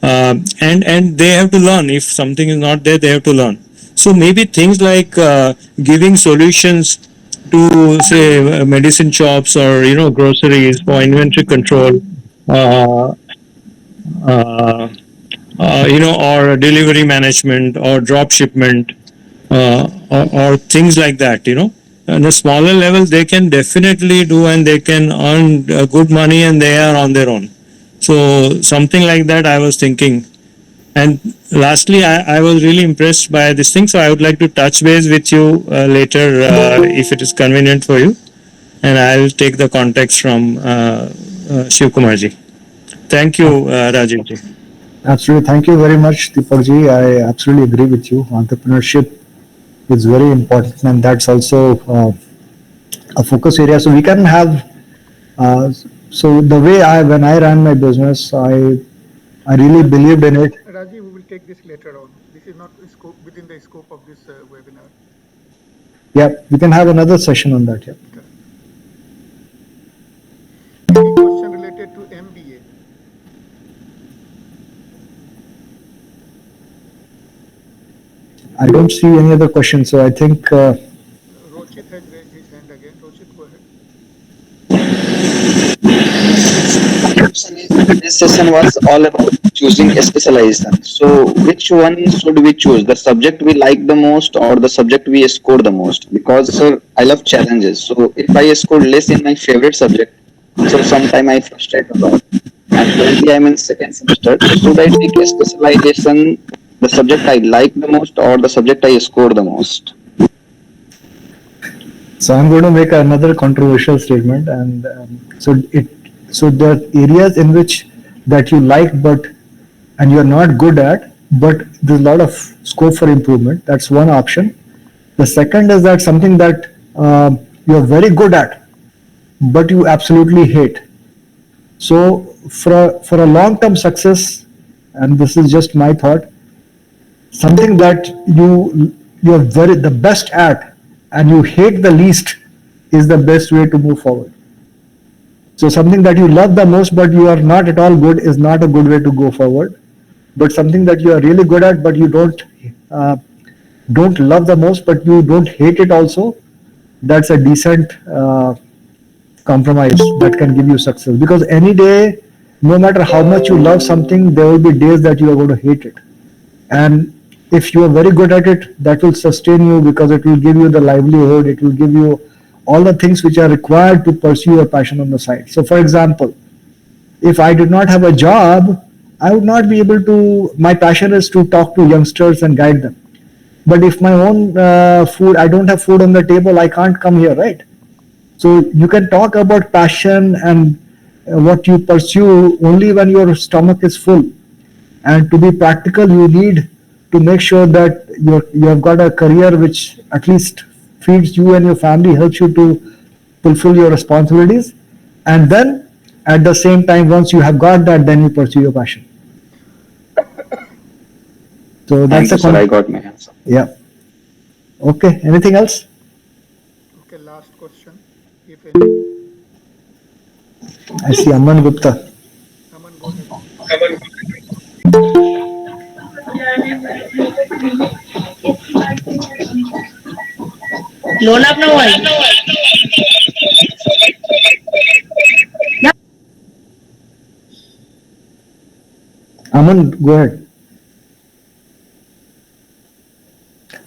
and they have to learn. If something is not there, they have to learn. So maybe things like giving solutions to, say, medicine shops or groceries for inventory control, or delivery management or drop shipment, or things like that. On a smaller level, they can definitely do, and they can earn good money, and they are on their own. So something like that I was thinking. And lastly, I was really impressed by this thing. So I would like to touch base with you later if it is convenient for you. And I will take the context from Shiv Kumar ji. Thank you, Rajiv ji. Absolutely. Thank you very much, Deepak ji. I absolutely agree with you. Entrepreneurship is very important, and that's also a focus area. So we can have, so the way when I ran my business, I really believed in it. Rajiv, we will take this later on. This is not within the scope of this webinar. Yeah, we can have another session on that. Yeah. Any question related to MBA? I don't see any other questions, so I think. Rochit has raised his hand again. Rochit, go ahead. This session was all about choosing a specialization. So, which one should we choose? The subject we like the most, or the subject we score the most? Because, sir, I love challenges. So, if I score less in my favorite subject, so sometime I frustrate a lot. And currently I'm in second semester. Should I take a specialization, the subject I like the most, or the subject I score the most? So I'm going to make another controversial statement, and so the areas in which that you like and you're not good at, but there's a lot of scope for improvement. That's one option. The second is that something that you're very good at, but you absolutely hate. So for a long-term success, and this is just my thought, something that you're very the best at and you hate the least is the best way to move forward. So something that you love the most but you are not at all good is not a good way to go forward. But something that you are really good at but you don't love the most but you don't hate it also, that's a decent compromise that can give you success. Because any day, no matter how much you love something, there will be days that you are going to hate it. And if you are very good at it, that will sustain you because it will give you the livelihood, it will give you all the things which are required to pursue your passion on the side. So for example, if I did not have a job, I would not be able to, my passion is to talk to youngsters and guide them. But if my own food, I don't have food on the table, I can't come here, right? So you can talk about passion and what you pursue only when your stomach is full. And to be practical, you need to make sure that you have got a career which at least feeds you and your family, helps you to fulfill your responsibilities. And then at the same time, once you have got that, then you pursue your passion. So Thank that's you, sir. I got my answer. Yeah. Okay. Anything else? Okay, last question, if any. I see Aman Gupta. Aman, go ahead. Loan अपना हुआ है Aman, go ahead.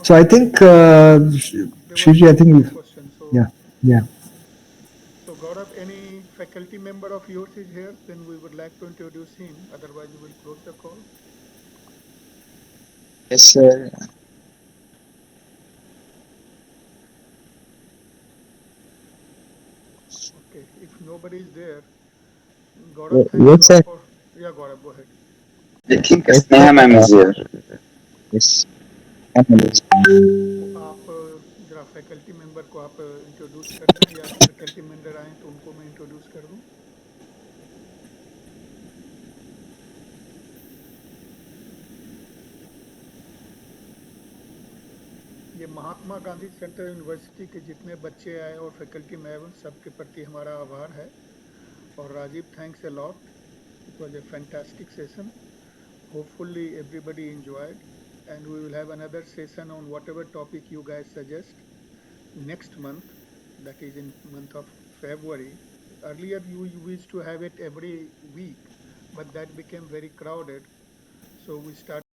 So I think, Shiji, I think yeah. So Gaurav, any faculty member of yours is here, then we would like to introduce him. Otherwise, we will close the call. Yes, sir. Okay, if nobody is there, Gaurav, thanks Yes, a sir. lot for. Yeah, Gaurav, go ahead. I think Sneha ma'am is here. Yes. आप जरा faculty member को आप introduce कर दें या faculty member आए तो उनको मैं इंट्रोड्यूस कर दूं. ये महात्मा गांधी सेंट्रल यूनिवर्सिटी के जितने बच्चे आए और फैकल्टी मेंबर सबके प्रति हमारा आभार है. और Rajiv, thanks a lot. It was a fantastic session. Hopefully everybody enjoyed, and we will have another session on whatever topic you guys suggest next month, that is in month of February. Earlier you used to have it every week, but that became very crowded, so we started